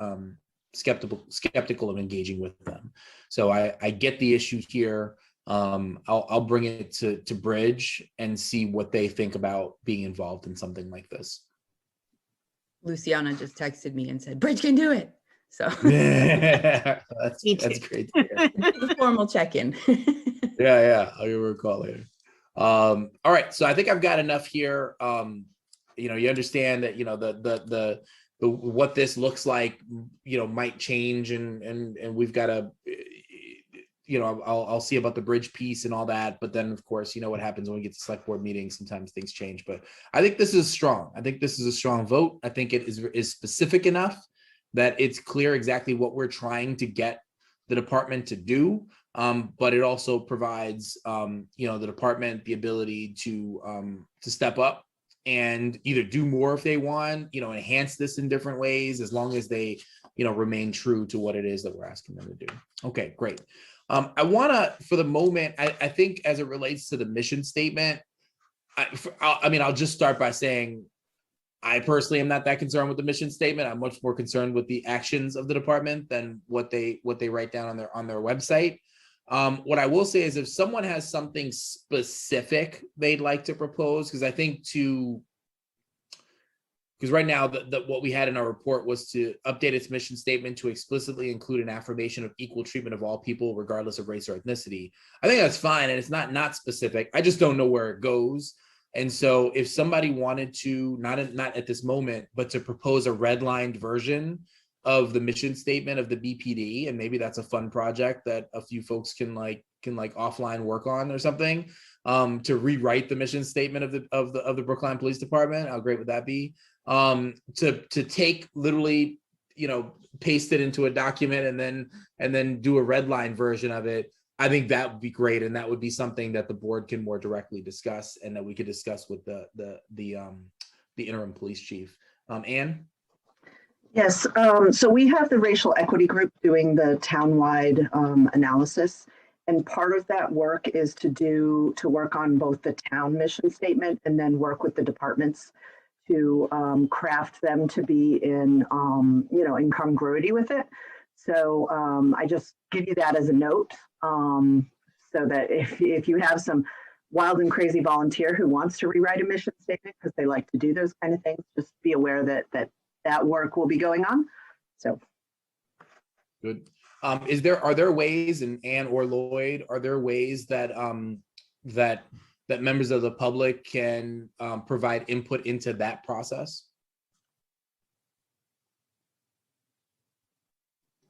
skeptical of engaging with them. So I get the issue here. I'll bring it to Bridge and see what they think about being involved in something like this. Luciana just texted me and said, Bridge can do it. So that's great to hear. a formal check-in. Yeah, I'll give her a call later. All right, so I think I've got enough here. You know, you understand that, you know, the what this looks like, you know, might change, and we've got to, you know, I'll see about the Bridge piece and all that, but then of course, you know what happens when we get to select board meetings, sometimes things change. But I think this is strong. I think this is a strong vote. I think it is specific enough that it's clear exactly what we're trying to get the department to do. But it also provides, you know, the department the ability to step up and either do more if they want, you know, enhance this in different ways, as long as they, you know, remain true to what it is that we're asking them to do. Okay, great. I want to, for the moment, I think as it relates to the mission statement, I mean, I'll just start by saying, I personally am not that concerned with the mission statement. I'm much more concerned with the actions of the department than what they write down on their website. What I will say is, if someone has something specific they'd like to propose, because I think because right now what we had in our report was to update its mission statement to explicitly include an affirmation of equal treatment of all people, regardless of race or ethnicity. I think that's fine, and it's not specific. I just don't know where it goes. And so if somebody wanted to, not at this moment, but to propose a redlined version of the mission statement of the BPD, and maybe that's a fun project that a few folks can offline work on or something, to rewrite the mission statement of the Brookline Police Department. How great would that be? To take literally, you know, paste it into a document and then do a redline version of it. I think that would be great, and that would be something that the board can more directly discuss, and that we could discuss with the interim police chief. Anne? Yes, so we have the racial equity group doing the townwide analysis, and part of that work is to work on both the town mission statement and then work with the departments to craft them to be in congruity with it. So I just give you that as a note, so that if you have some wild and crazy volunteer who wants to rewrite a mission statement because they like to do those kind of things, just be aware that that work will be going on. So Good. Are there ways, and Anne or Lloyd, are there ways that that members of the public can provide input into that process?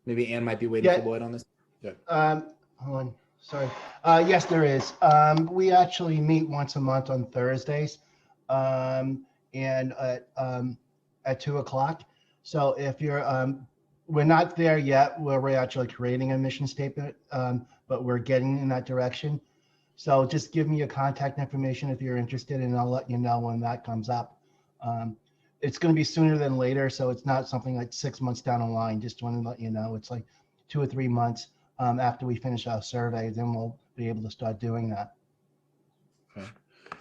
Maybe Anne might be waiting for Lloyd on this. Good. Hold on, sorry. Yes, there is. We actually meet once a month on Thursdays, and at 2:00. So if you're, we're not there yet where we're actually creating a mission statement, but we're getting in that direction. So just give me your contact information if you're interested, and I'll let you know when that comes up. It's going to be sooner than later, so it's not something like 6 months down the line. Just want to let you know, it's like 2 or 3 months after we finish our survey, then we'll be able to start doing that. Okay.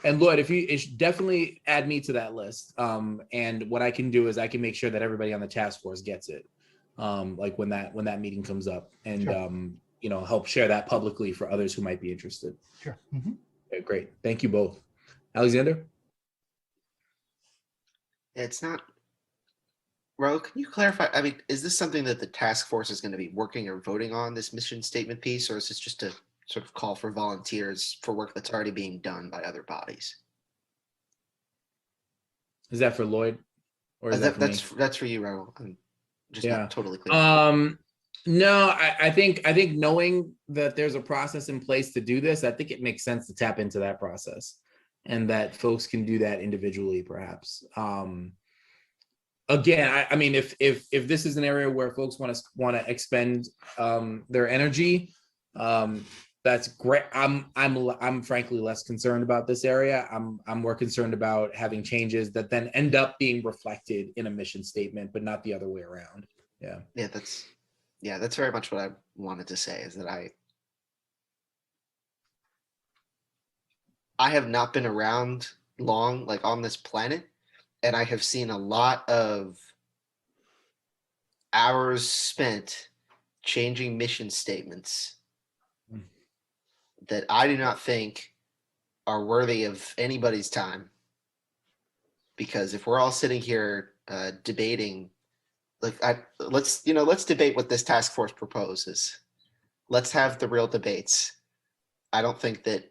And Lloyd, if you definitely add me to that list. And what I can do is I can make sure that everybody on the task force gets it, like when that meeting comes up, and Sure. you know, help share that publicly for others who might be interested. Sure. Mm-hmm. Okay, great. Thank you both. Alexander? It's not. Ro, can you clarify? I mean, is this something that the task force is going to be working or voting on, this mission statement piece, or is this just a sort of call for volunteers for work that's already being done by other bodies? Is that for Lloyd? Or is that for me? That's for you, Ro. I'm just not totally clear. No, I think knowing that there's a process in place to do this, I think it makes sense to tap into that process, and that folks can do that individually, perhaps. Again, I mean, if this is an area where folks want to expend their energy, that's great. I'm frankly less concerned about this area. I'm more concerned about having changes that then end up being reflected in a mission statement, but not the other way around. Yeah, that's very much what I wanted to say, is that I have not been around long, like on this planet, and I have seen a lot of hours spent changing mission statements that I do not think are worthy of anybody's time. Because if we're all sitting here debating, let's debate what this task force proposes. Let's have the real debates. I don't think that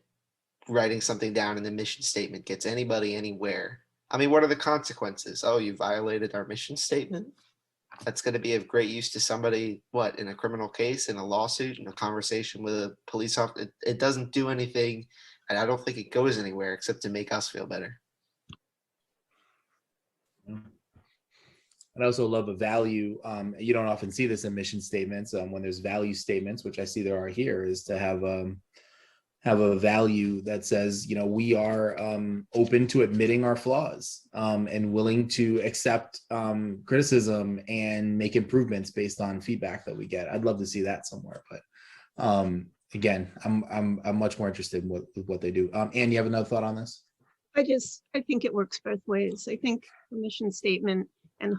writing something down in the mission statement gets anybody anywhere. I mean, what are the consequences? Oh, you violated our mission statement? That's going to be of great use to somebody, what, in a criminal case, in a lawsuit, in a conversation with a police officer? It doesn't do anything, and I don't think it goes anywhere except to make us feel better. I also love a value. You don't often see this in mission statements. When there's value statements, which I see there are here, is to have a value that says, you know, we are open to admitting our flaws and willing to accept criticism and make improvements based on feedback that we get. I'd love to see that somewhere, but again, I'm much more interested in what they do. Anne, you have another thought on this? I think it works both ways. I think the mission statement and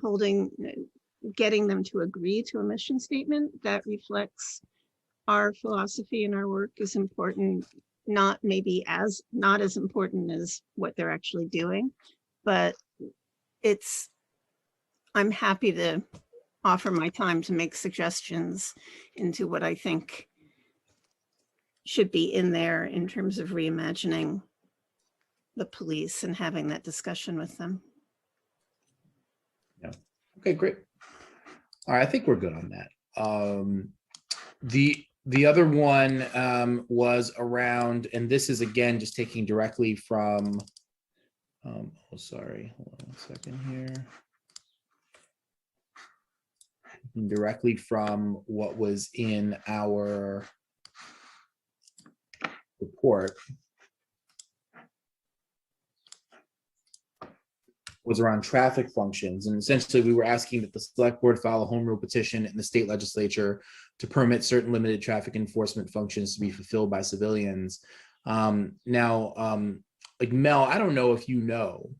getting them to agree to a mission statement that reflects our philosophy and our work is important, not as important as what they're actually doing, but I'm happy to offer my time to make suggestions into what I think should be in there in terms of reimagining the police and having that discussion with them. Yeah. Okay, great. All right, I think we're good on that. The other one was around, and this is again just taking directly from. Oh, sorry. Hold on 1 second here. Directly from what was in our report. Was around traffic functions. And essentially we were asking that the select board file a home rule petition in the state legislature to permit certain limited traffic enforcement functions to be fulfilled by civilians. Now, like Mel, I don't know if you know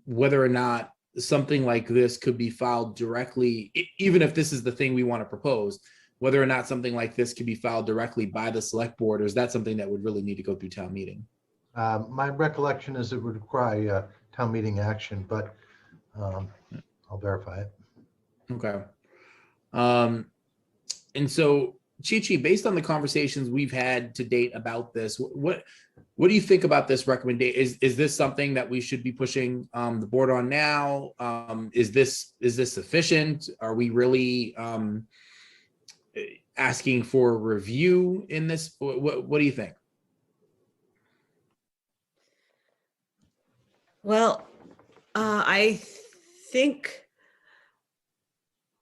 whether or not something like this could be filed directly, even if this is the thing we want to propose, whether or not something like this can be filed directly by the select board, or is that something that would really need to go through town meeting? My recollection is it would require town meeting action, but I'll verify it. Okay. And so, Chi-Chi, based on the conversations we've had to date about this, what do you think about this recommendation? Is this something that we should be pushing the board on now? Is this sufficient? Are we really asking for review in this? What do you think? Well, I think,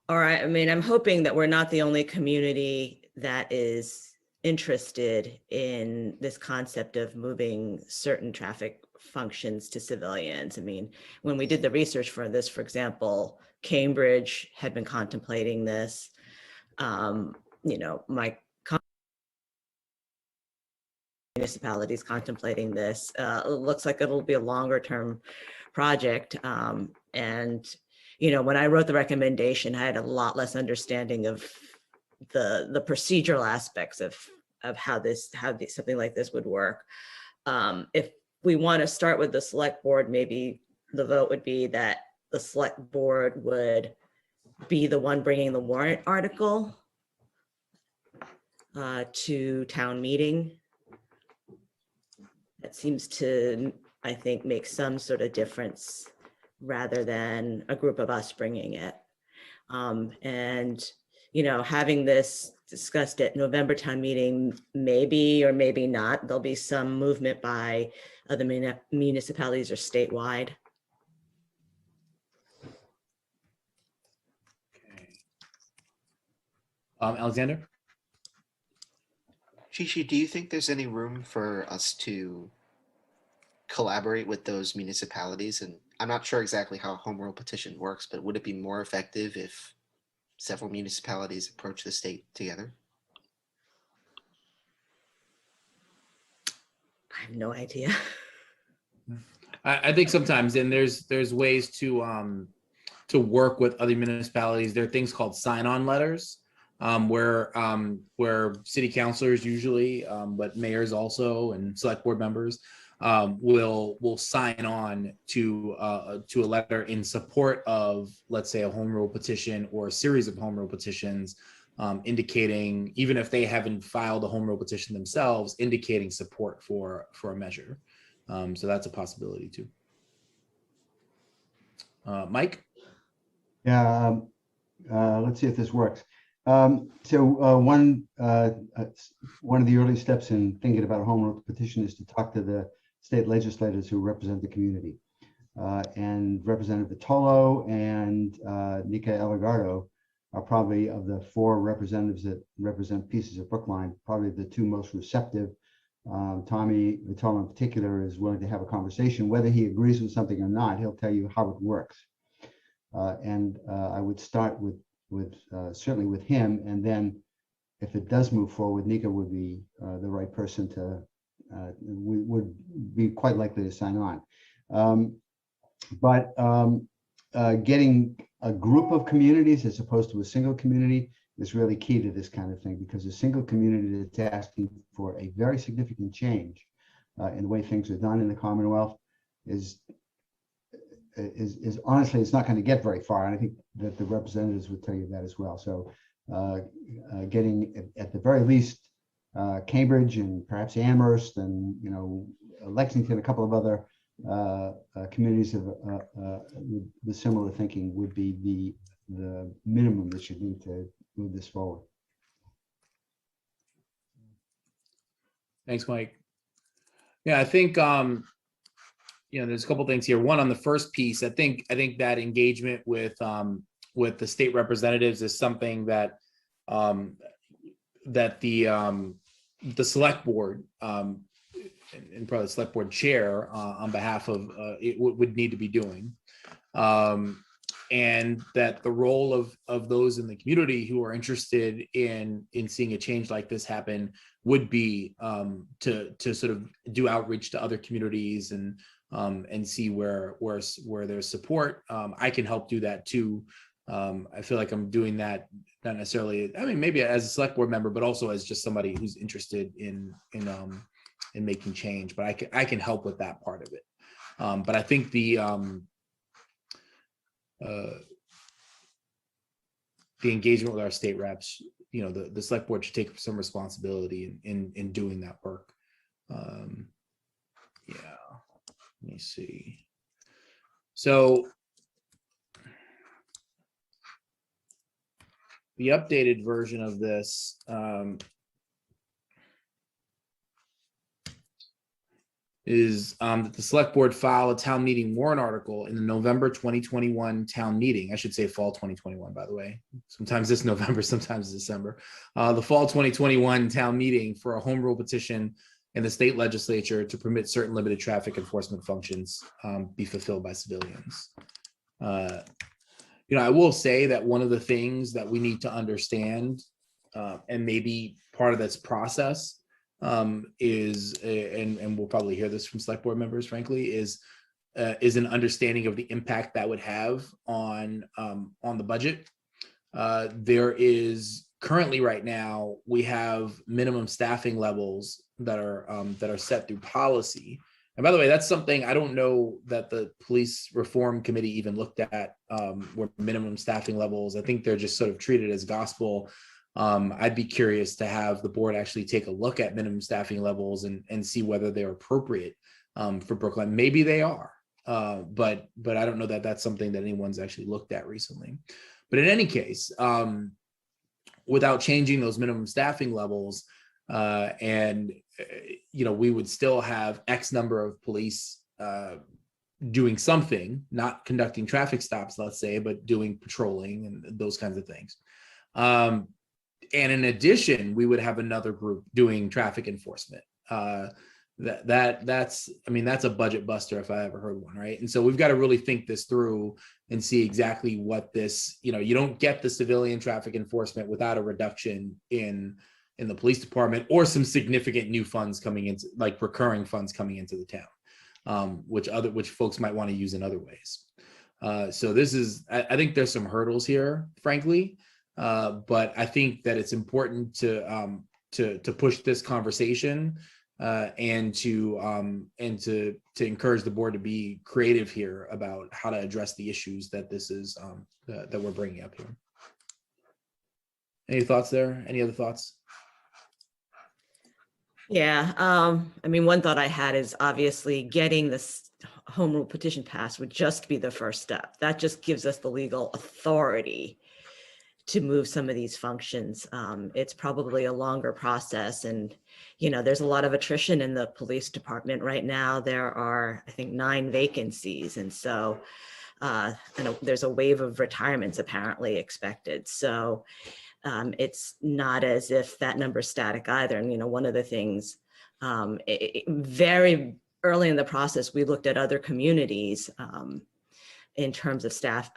I mean, I'm hoping that we're not the only community that is interested in this concept of moving certain traffic functions to civilians. I mean, when we did the research for this, for example, Cambridge had been contemplating this. You know, my municipalities contemplating this. It looks like it'll be a longer term project. And, you know, when I wrote the recommendation, I had a lot less understanding of the procedural aspects of how something like this would work. If we want to start with the select board, maybe the vote would be that the select board would be the one bringing the warrant article to town meeting. That seems to, I think, make some sort of difference rather than a group of us bringing it. And, you know, having this discussed at November town meeting, maybe or maybe not, there'll be some movement by other municipalities or statewide. Alexander? Chi-Chi, do you think there's any room for us to collaborate with those municipalities? And I'm not sure exactly how a home rule petition works, but would it be more effective if several municipalities approach the state together? I have no idea. I think sometimes, and there's ways to work with other municipalities. There are things called sign-on letters, where city councilors usually, but mayors also, and select board members will sign on to a letter in support of, let's say, a home rule petition or a series of home rule petitions, indicating, even if they haven't filed a home rule petition themselves, indicating support for a measure. So that's a possibility too. Mike? Yeah, let's see if this works. One of the early steps in thinking about a home rule petition is to talk to the state legislators who represent the community. And Representative Vitolo and Nika Eligardo are probably, of the four representatives that represent pieces of Brookline, probably the two most receptive. Tommy Vitolo in particular is willing to have a conversation. Whether he agrees with something or not, he'll tell you how it works. I would start with certainly with him, and then if it does move forward, Nika would be the right person to, would be quite likely to sign on. Getting a group of communities as opposed to a single community is really key to this kind of thing, because a single community that's asking for a very significant change in the way things are done in the Commonwealth is honestly, it's not going to get very far. And I think that the representatives would tell you that as well. So getting at the very least Cambridge and perhaps Amherst and, you know, Lexington, a couple of other communities with similar thinking would be the minimum that you need to move this forward. Thanks, Mike. Yeah, I think you know, there's a couple things here. One, on the first piece, I think that engagement with the state representatives is something that that the select board and probably the select board chair on behalf of it would need to be doing, and that the role of those in the community who are interested in seeing a change like this happen would be to sort of do outreach to other communities and see where there's support. I can help do that too. I feel like I'm doing that not necessarily, I mean, maybe as a select board member, but also as just somebody who's interested in making change. But I can help with that part of it. But I think the engagement with our state reps, you know, the select board should take some responsibility in doing that work. Yeah, let me see. So the updated version of this is that the select board file a town meeting warrant article in the November 2021 town meeting. I should say fall 2021, by the way. Sometimes it's November, sometimes it's December. The fall 2021 town meeting for a home rule petition in the state legislature to permit certain limited traffic enforcement functions be fulfilled by civilians. You know, I will say that one of the things that we need to understand, and maybe part of this process, is, and we'll probably hear this from select board members, frankly, is an understanding of the impact that would have on the budget. There is currently right now, we have minimum staffing levels that are set through policy. And by the way, that's something I don't know that the police reform committee even looked at, were minimum staffing levels. I think they're just sort of treated as gospel. I'd be curious to have the board actually take a look at minimum staffing levels and see whether they're appropriate for Brookline. Maybe they are, but I don't know that that's something that anyone's actually looked at recently. But in any case, without changing those minimum staffing levels, you know, we would still have X number of police doing something, not conducting traffic stops, let's say, but doing patrolling and those kinds of things. And in addition, we would have another group doing traffic enforcement. That's a budget buster if I ever heard one, right? And so we've got to really think this through and see exactly what this, you know, you don't get the civilian traffic enforcement without a reduction in the police department or some significant new funds coming into, like recurring funds coming into the town, which folks might want to use in other ways. So this is, I think there's some hurdles here, frankly, but I think that it's important to push this conversation and to encourage the board to be creative here about how to address the issues that this is that we're bringing up here. Any thoughts there? Any other thoughts? Yeah, I mean, one thought I had is obviously getting this home rule petition passed would just be the first step. That just gives us the legal authority to move some of these functions. It's probably a longer process, and you know, there's a lot of attrition in the police department right now. There are, I think, 9 vacancies, and so there's a wave of retirements apparently expected. So it's not as if that number's static either. And you know, one of the things very early in the process, we looked at other communities in terms of staff,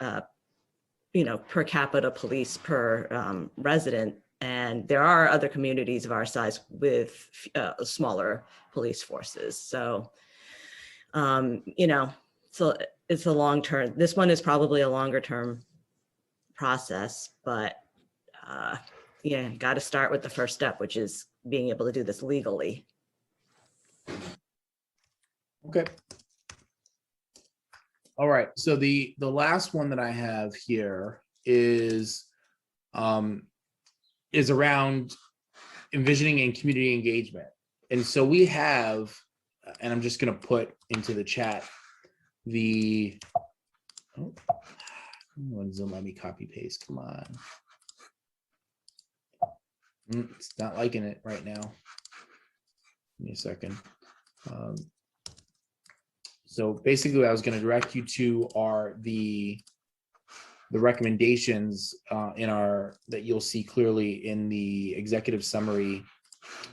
you know, per capita police per resident. And there are other communities of our size with smaller police forces. So, you know, so it's a long term. This one is probably a longer term process, but yeah, got to start with the first step, which is being able to do this legally. Okay. All right. So the last one that I have here is around envisioning and community engagement. And so we have, and I'm just going to put into the chat the, oh, when Zoom let me copy paste, come on. It's not liking it right now. Give me a second. So basically, I was going to direct you to the recommendations that you'll see clearly in the executive summary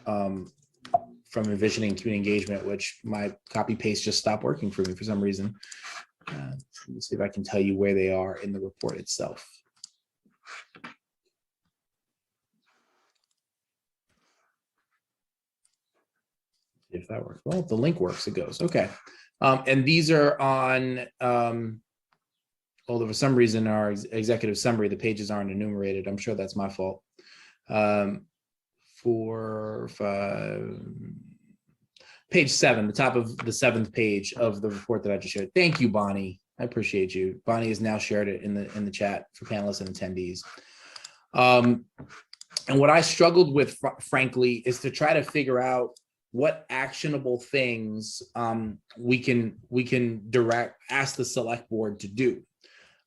from Envisioning Community Engagement, which my copy paste just stopped working for me for some reason. Let me see if I can tell you where they are in the report itself. If that works. Well, if the link works, it goes. Okay. And these are on, well, although for some reason our executive summary, the pages aren't enumerated. I'm sure that's my fault. 4, 5, page 7, the top of the 7th page of the report that I just shared. Thank you, Bonnie. I appreciate you. Bonnie has now shared it in the chat for panelists and attendees. And what I struggled with, frankly, is to try to figure out what actionable things we can ask the select board to do.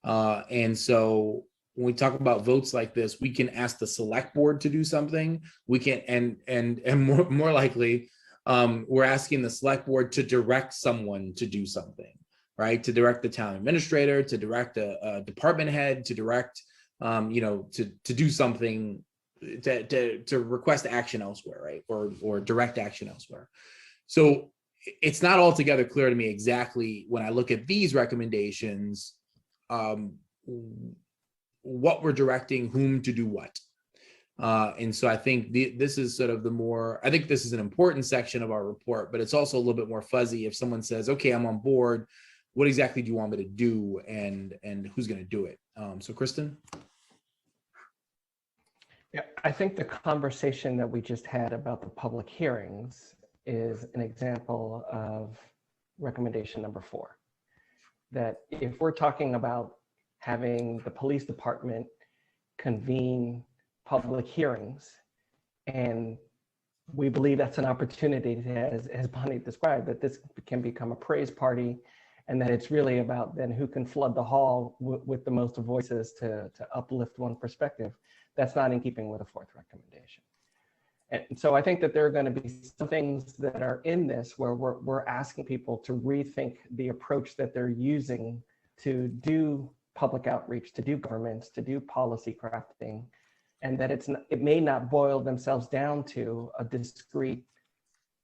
And so when we talk about votes like this, we can ask the select board to do something. We can, and more likely, we're asking the select board to direct someone to do something, right? To direct the town administrator, to direct a department head, to direct, to do something, to request action elsewhere, right? Or direct action elsewhere. So it's not altogether clear to me exactly when I look at these recommendations, what we're directing whom to do what. And so I think this is sort of I think this is an important section of our report, but it's also a little bit more fuzzy. If someone says, okay, I'm on board, what exactly do you want me to do, and who's going to do it? So Kristen? Yeah, I think the conversation that we just had about the public hearings is an example of recommendation number 4. That if we're talking about having the police department convene public hearings, and we believe that's an opportunity to, as Bonnie described, that this can become a praise party, and that it's really about then who can flood the hall with the most voices to uplift one perspective. That's not in keeping with the 4th recommendation. And so I think that there are going to be some things that are in this where we're asking people to rethink the approach that they're using to do public outreach, to do governments, to do policy crafting, and that it may not boil themselves down to a discrete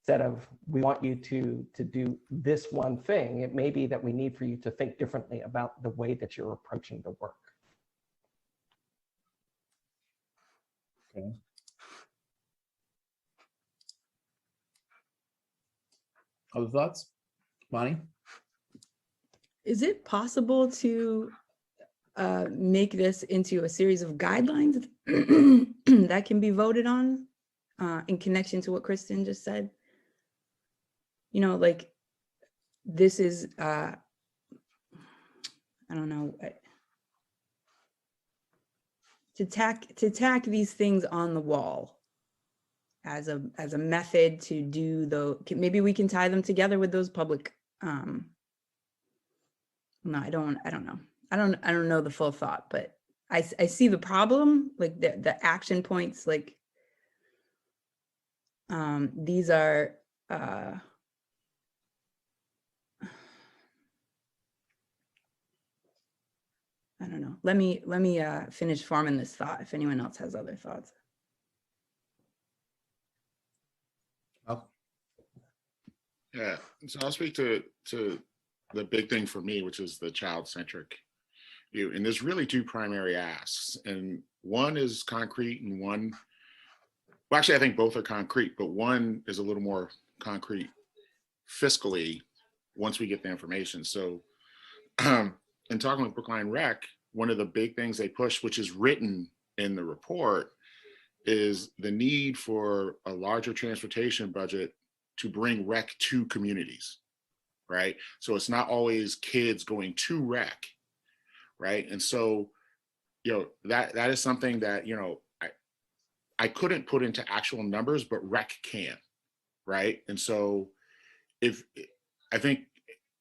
set of, we want you to do this one thing. It may be that we need for you to think differently about the way that you're approaching the work. Okay. Other thoughts? Bonnie? Is it possible to make this into a series of guidelines that can be voted on in connection to what Kristen just said? Like this is, I don't know, to tack these things on the wall as a method to do maybe we can tie them together with those public, no, I don't know. I don't know the full thought, but I see the problem, like the action points, like these are, I don't know. Let me finish forming this thought if anyone else has other thoughts. Oh. Yeah, so I'll speak to the big thing for me, which is the child-centric view. And there's really 2 primary asks, and one is concrete and one, well, actually I think both are concrete, but one is a little more concrete fiscally once we get the information. So in talking with Brookline Rec, one of the big things they push, which is written in the report, is the need for a larger transportation budget to bring rec to communities, right? So it's not always kids going to rec, right? And so, that is something that, I couldn't put into actual numbers, but rec can, right? And so I think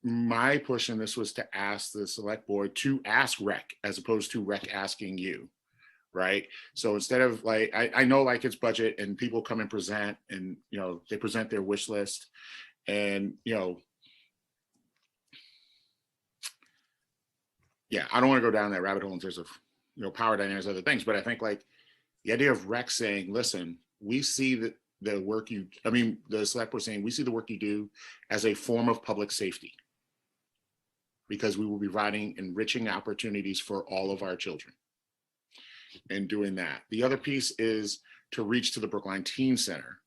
my push in this was to ask the select board to ask rec as opposed to rec asking you, right? So instead of like, I know like it's budget and people come and present and, they present their wish list and, yeah, I don't want to go down that rabbit hole in terms of, power dynamics, other things, but I think like the idea of rec saying, listen, we see that the work the select board saying, we see the work you do as a form of public safety, because we will be providing enriching opportunities for all of our children and doing that. The other piece is to reach to the Brookline Teen Center,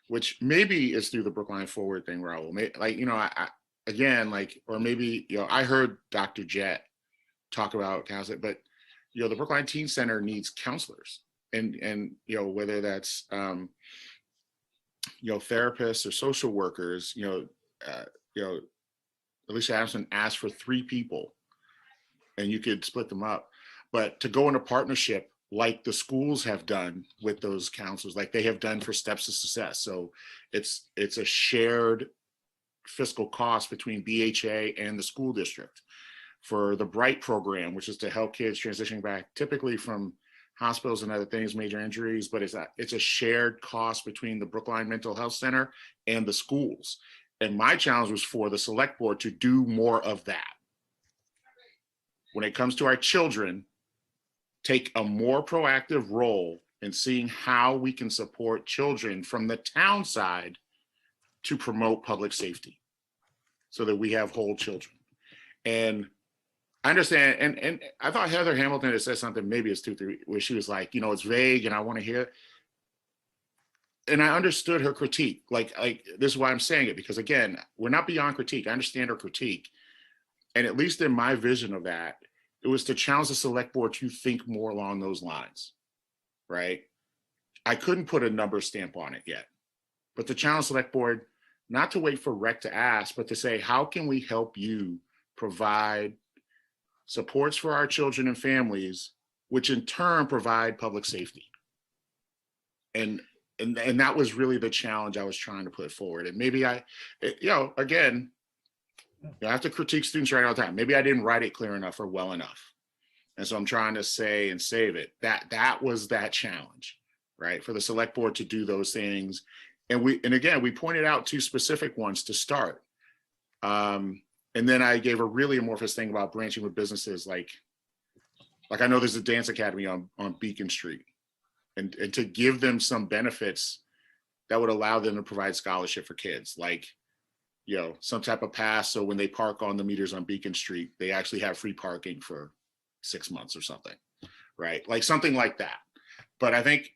which maybe is through the Brookline Forward thing, Raul. Like, again, like, or maybe, I heard Dr. Jett talk about counseling, but the Brookline Teen Center needs counselors, and whether that's therapists or social workers. Alicia Adamson asked for 3 people, and you could split them up, but to go into partnership like the schools have done with those counselors, like they have done for Steps to Success. So it's a shared fiscal cost between BHA and the school district. For the Bright program, which is to help kids transitioning back typically from hospitals and other things, major injuries, but it's a shared cost between the Brookline Mental Health Center and the schools. And my challenge was for the select board to do more of that. When it comes to our children, take a more proactive role in seeing how we can support children from the town side to promote public safety so that we have whole children. And I understand, and I thought Heather Hamilton had said something, maybe it's 2-3, where she was like, it's vague and I want to hear it. And I understood her critique. Like this is why I'm saying it, because again, we're not beyond critique. I understand her critique. And at least in my vision of that, it was to challenge the select board to think more along those lines, right? I couldn't put a number stamp on it yet, but to challenge select board, not to wait for rec to ask, but to say, how can we help you provide supports for our children and families, which in turn provide public safety? And that was really the challenge I was trying to put forward. And maybe again, I have to critique students right all the time. Maybe I didn't write it clear enough or well enough. And so I'm trying to say and save it. That was that challenge, right? For the select board to do those things. And again, we pointed out 2 specific ones to start. And then I gave a really amorphous thing about branching with businesses. Like I know there's a dance academy on Beacon Street, and to give them some benefits that would allow them to provide scholarship for kids, like, some type of pass. So when they park on the meters on Beacon Street, they actually have free parking for 6 months or something, right? Like something like that. But I think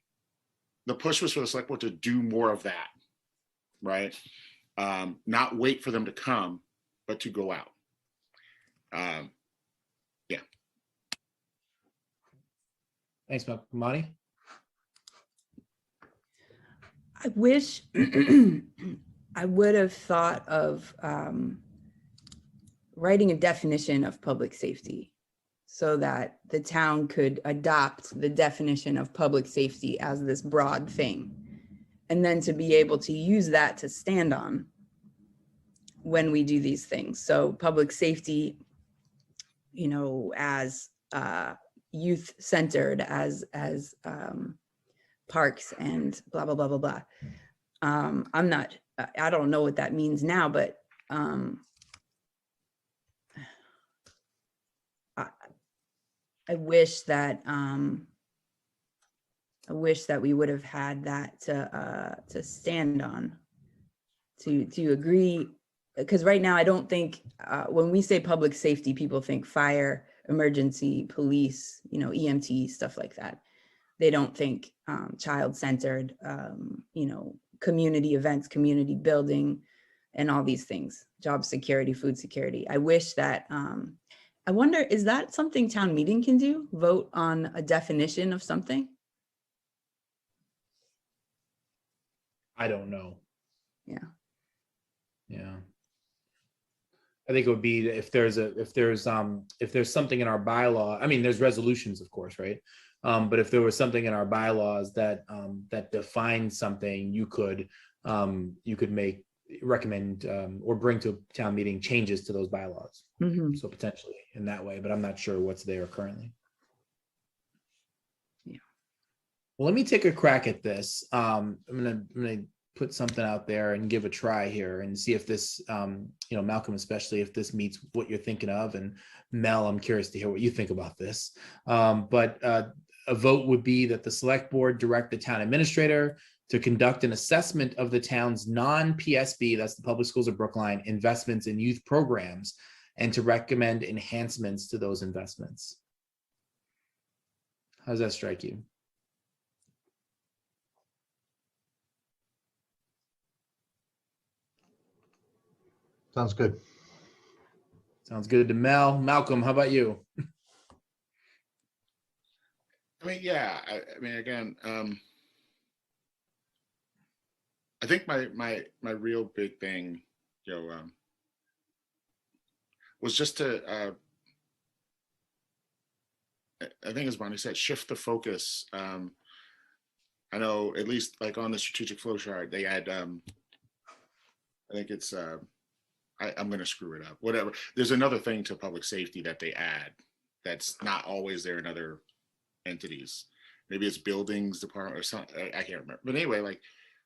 the push was for the select board to do more of that, right? Not wait for them to come, but to go out. Yeah. Thanks, Monty. I wish I would have thought of writing a definition of public safety so that the town could adopt the definition of public safety as this broad thing, and then to be able to use that to stand on when we do these things. So public safety, as youth centered, as parks and blah, blah, blah, blah, blah. I don't know what that means now, but I wish that we would have had that to stand on, to agree, because right now I don't think when we say public safety, people think fire, emergency, police, EMT, stuff like that. They don't think child-centered, community events, community building, and all these things, job security, food security. I wish that, I wonder, is that something town meeting can do? Vote on a definition of something? I don't know. Yeah. Yeah. I think it would be if there's something in our bylaw. I mean, there's resolutions, of course, right? But if there was something in our bylaws that defines something, you could recommend or bring to a town meeting changes to those bylaws. Mm-hmm. So potentially in that way, but I'm not sure what's there currently. Yeah. Well, let me take a crack at this. I'm gonna put something out there and give a try here and see if this, Malcolm, especially if this meets what you're thinking of, and Mel, I'm curious to hear what you think about this. But a vote would be that the select board direct the town administrator to conduct an assessment of the town's non-PSB, that's the Public Schools of Brookline, investments in youth programs, and to recommend enhancements to those investments. How does that strike you? Sounds good. Sounds good to Mel. Malcolm, how about you? mean, yeah, I mean, again, I think my real big thing, was just to, I think as Bonnie said, shift the focus. I know at least like on the strategic flow chart, they had, I think it's, I'm going to screw it up, whatever. There's another thing to public safety that they add that's not always there in other entities. Maybe it's buildings department or something. I can't remember. But anyway,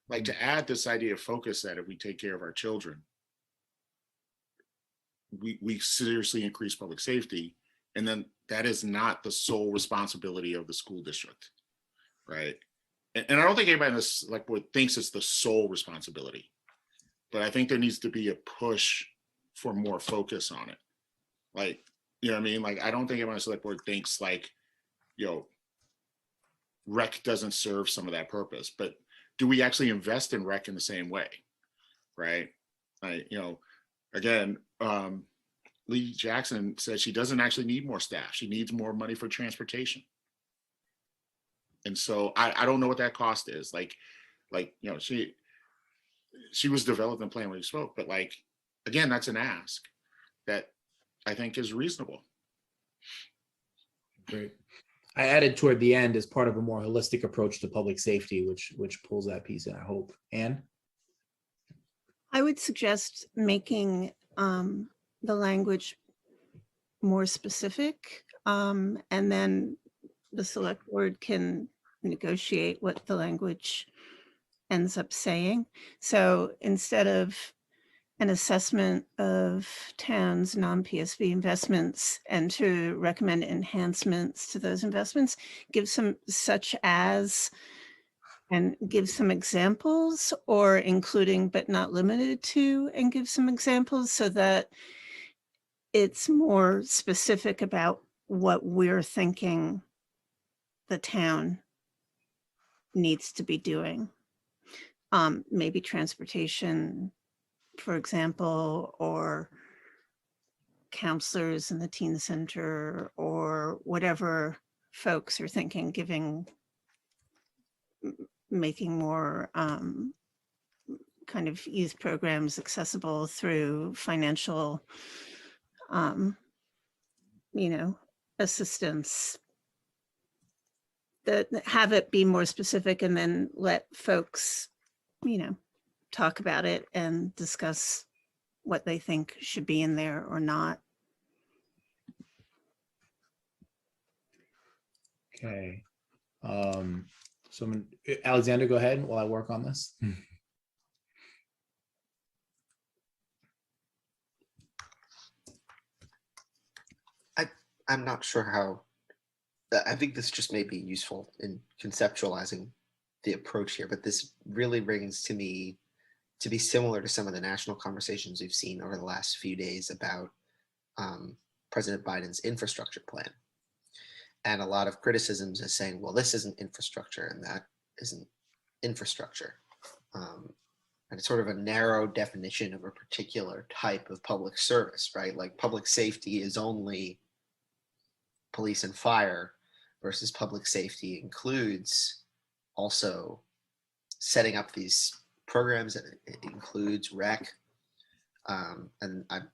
like to add this idea of focus that if we take care of our children, we seriously increase public safety. And then that is not the sole responsibility of the school district, right? And I don't think anybody in this like board thinks it's the sole responsibility, but I think there needs to be a push for more focus on it. Like, you know what I mean? Like, I don't think anyone on the select board thinks like, rec doesn't serve some of that purpose, but do we actually invest in rec in the same way, right? Like, again, Lee Jackson said she doesn't actually need more staff. She needs more money for transportation. And so I don't know what that cost is. Like, she was developed and planned when we spoke, but like, again, that's an ask that I think is reasonable. Great. I added toward the end as part of a more holistic approach to public safety, which pulls that piece in, I hope. Anne? I would suggest making the language more specific, and then the select board can negotiate what the language ends up saying. So instead of an assessment of towns' non-PSV investments and to recommend enhancements to those investments, give some such as, and give some examples, or including but not limited to, and give some examples so that it's more specific about what we're thinking the town needs to be doing. Maybe transportation, for example, or counselors in the teen center, or whatever folks are thinking, making more kind of youth programs accessible through financial, assistance. That have it be more specific, and then let folks, talk about it and discuss what they think should be in there or not. Okay. Alexander, go ahead while I work on this. I'm not sure how, I think this just may be useful in conceptualizing the approach here, but this really rings to me to be similar to some of the national conversations we've seen over the last few days about President Biden's infrastructure plan. And a lot of criticisms is saying, well, this isn't infrastructure and that isn't infrastructure. And it's sort of a narrow definition of a particular type of public service, right? Like public safety is only police and fire, versus public safety includes also setting up these programs, and it includes rec. And I'm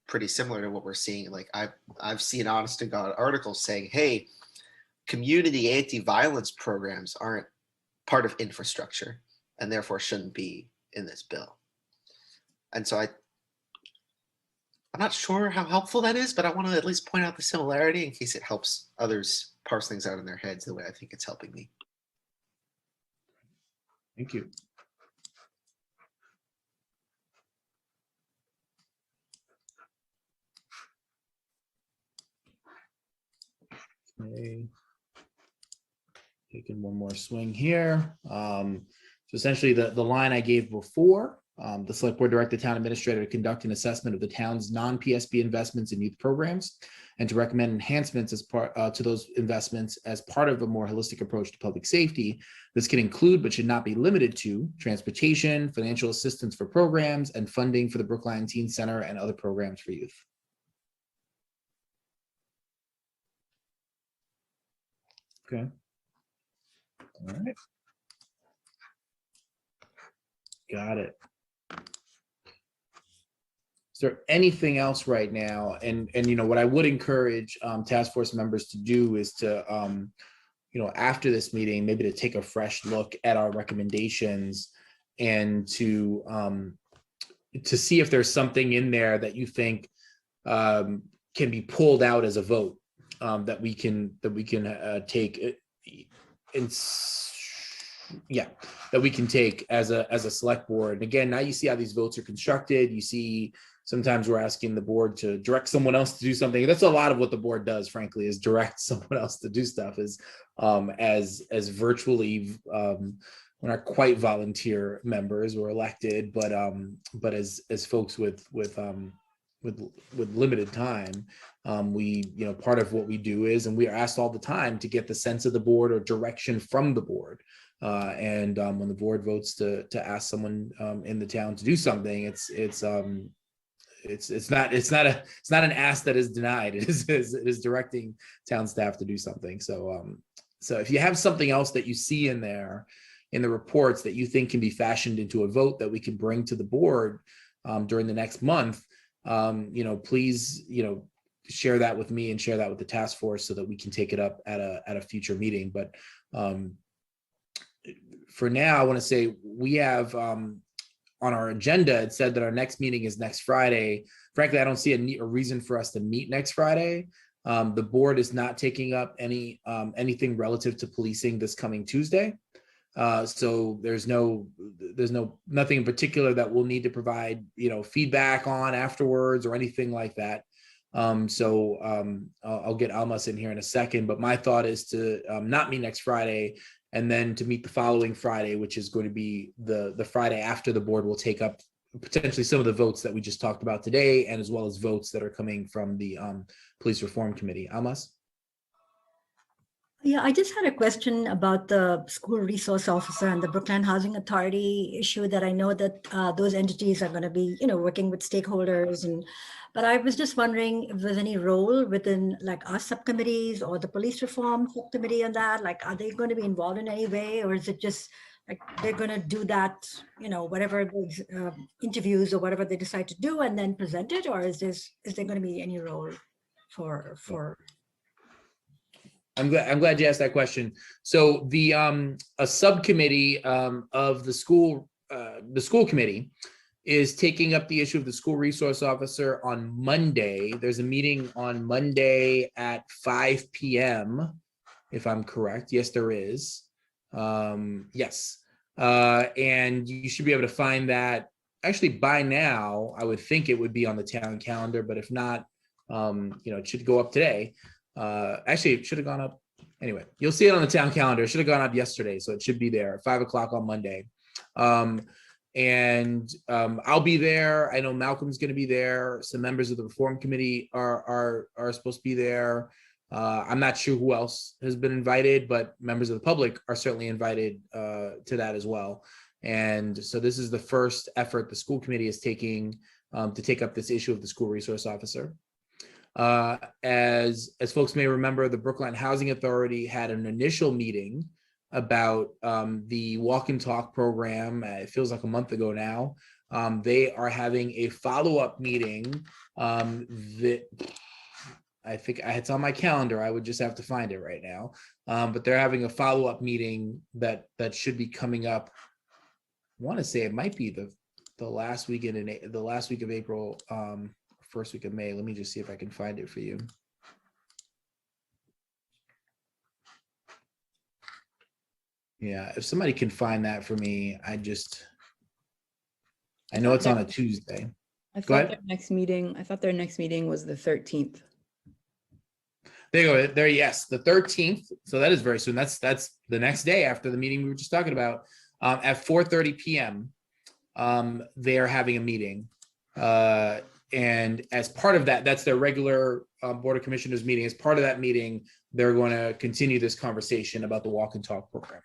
pretty similar to what we're seeing. Like I've seen honest to God articles saying, hey, community anti-violence programs aren't part of infrastructure and therefore shouldn't be in this bill. And so I'm not sure how helpful that is, but I want to at least point out the similarity in case it helps others parse things out in their heads the way I think it's helping me. Thank you. Okay. Taking one more swing here. So essentially the line I gave before, the select board direct the town administrator to conduct an assessment of the town's non-PSB investments in youth programs and to recommend enhancements as part to those investments as part of a more holistic approach to public safety. This can include, but should not be limited to, transportation, financial assistance for programs, and funding for the Brookline Teen Center and other programs for youth. Okay. All right. Got it. Is there anything else right now? And you know, what I would encourage task force members to do is to, you know, after this meeting, maybe to take a fresh look at our recommendations and to see if there's something in there that you think can be pulled out as a vote that we can take that we can take as a select board. And again, now you see how these votes are constructed. You see sometimes we're asking the board to direct someone else to do something. That's a lot of what the board does, frankly, is direct someone else to do stuff. Is as virtually we're not quite volunteer members, we're elected, but as folks with limited time, we, you know, part of what we do is, and we are asked all the time to get the sense of the board or direction from the board. And when the board votes to ask someone in the town to do something, it's not an ask that is denied. It is directing town staff to do something. So so if you have something else that you see in there in the reports that you think can be fashioned into a vote that we can bring to the board during the next month, you know, please, you know, share that with me and share that with the task force so that we can take it up at a future meeting. But for now, I want to say we have on our agenda, it said that our next meeting is next Friday. Frankly, I don't see a reason for us to meet next Friday. The board is not taking up anything relative to policing this coming Tuesday. So there's nothing in particular that we'll need to provide, you know, feedback on afterwards or anything like that. I'll get Almas in here in a second, but my thought is to not meet next Friday, and then to meet the following Friday, which is going to be the Friday after the board will take up potentially some of the votes that we just talked about today, and as well as votes that are coming from the Police Reform Committee. Almas? Yeah, I just had a question about the school resource officer and the Brookline Housing Authority issue that I know that those entities are going to be, you know, working with stakeholders. But I was just wondering if there's any role within like our subcommittees or the police reform subcommittee on that. Like, are they going to be involved in any way, or is it just like they're going to do that, you know, whatever those interviews or whatever they decide to do and then present it, or is there going to be any role for I'm glad you asked that question. So the a subcommittee of the school committee is taking up the issue of the school resource officer on Monday. There's a meeting on Monday at 5 p.m. if I'm correct. Yes, there is. Yes, and you should be able to find that. Actually, by now, I would think it would be on the town calendar, but if not, you know, it should go up today. Actually, it should have gone up. Anyway, you'll see it on the town calendar. It should have gone up yesterday, so it should be there at 5 o'clock on Monday. I'll be there. I know Malcolm's going to be there. Some members of the Reform Committee are supposed to be there. I'm not sure who else has been invited, but members of the public are certainly invited to that as well. And so this is the first effort the school committee is taking to take up this issue of the school resource officer. As folks may remember, the Brookline Housing Authority had an initial meeting about the walk and talk program. It feels like a month ago now. They are having a follow-up meeting that I think it's on my calendar. I would just have to find it right now. But they're having a follow-up meeting that should be coming up. I want to say it might be the last week of April, first week of May. Let me just see if I can find it for you. Yeah, if somebody can find that for me, I know it's on a Tuesday. I thought their next meeting was the 13th. There you go. There, yes, the 13th. So that is very soon. That's the next day after the meeting we were just talking about. At 4:30 p.m. They are having a meeting. And as part of that, that's their regular Board of Commissioners meeting. As part of that meeting, they're going to continue this conversation about the walk and talk program.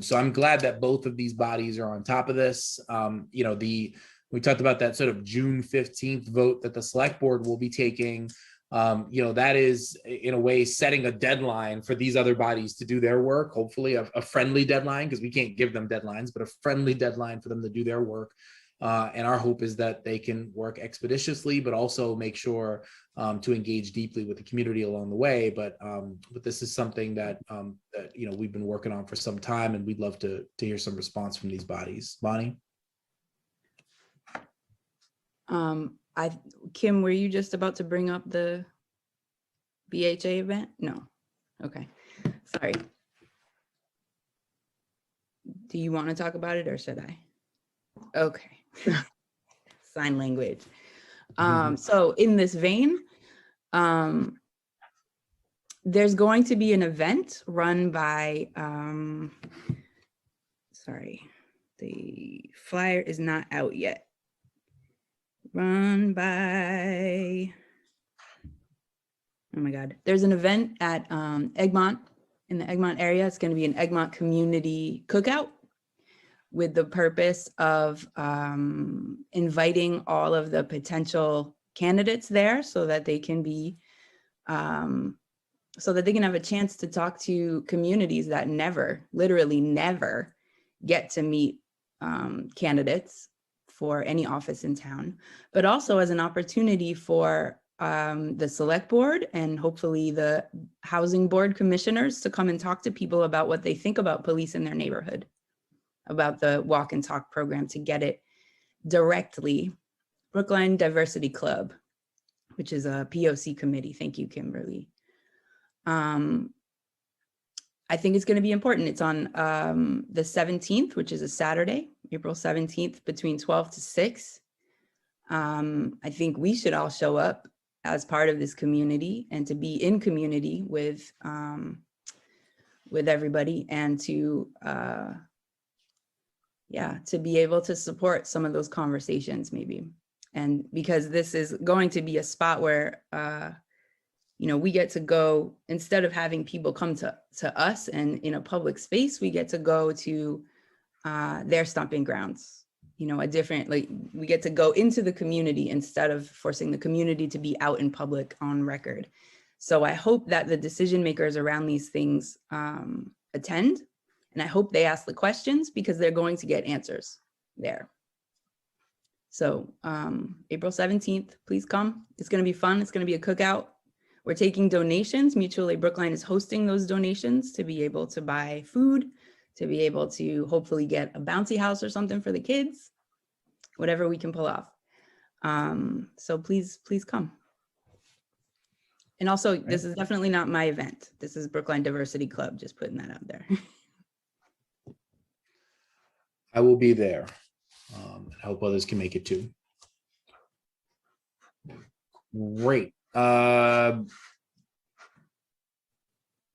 So I'm glad that both of these bodies are on top of this. You know, we talked about that sort of June 15th vote that the select board will be taking. that is in a way setting a deadline for these other bodies to do their work, hopefully a friendly deadline, because we can't give them deadlines, but a friendly deadline for them to do their work. And our hope is that they can work expeditiously, but also make sure to engage deeply with the community along the way. But this is something that we've been working on for some time, and we'd love to hear some response from these bodies. Bonnie? Kim, were you just about to bring up the BHA event? No. Okay. Sorry. Do you want to talk about it or should I? Okay. Sign language. So in this vein, there's going to be an event run by, sorry, the flyer is not out yet. Run by, oh my God. There's an event at Egmont, in the Egmont area. It's going to be an Egmont community cookout with the purpose of inviting all of the potential candidates there so that they can be, so that they can have a chance to talk to communities that never, literally never get to meet candidates for any office in town, but also as an opportunity for the select board and hopefully the housing board commissioners to come and talk to people about what they think about police in their neighborhood, about the walk and talk program, to get it directly. Brookline Diversity Club, which is a POC committee. Thank you, Kimberly. I think it's going to be important. It's on the 17th, which is a Saturday, April 17th, between 12 to 6. I think we should all show up as part of this community and to be in community with everybody, and to to be able to support some of those conversations maybe. And because this is going to be a spot where we get to go, instead of having people come to us and in a public space, we get to go to their stomping grounds, a different, we get to go into the community instead of forcing the community to be out in public on record. So I hope that the decision makers around these things attend, and I hope they ask the questions because they're going to get answers there. So April 17th, please come. It's going to be fun. It's going to be a cookout. We're taking donations. Mutual Aid Brookline is hosting those donations to be able to buy food, to be able to hopefully get a bouncy house or something for the kids, whatever we can pull off. So please come. And also, this is definitely not my event. This is Brookline Diversity Club, just putting that out there. I will be there. I hope others can make it too. Great. Where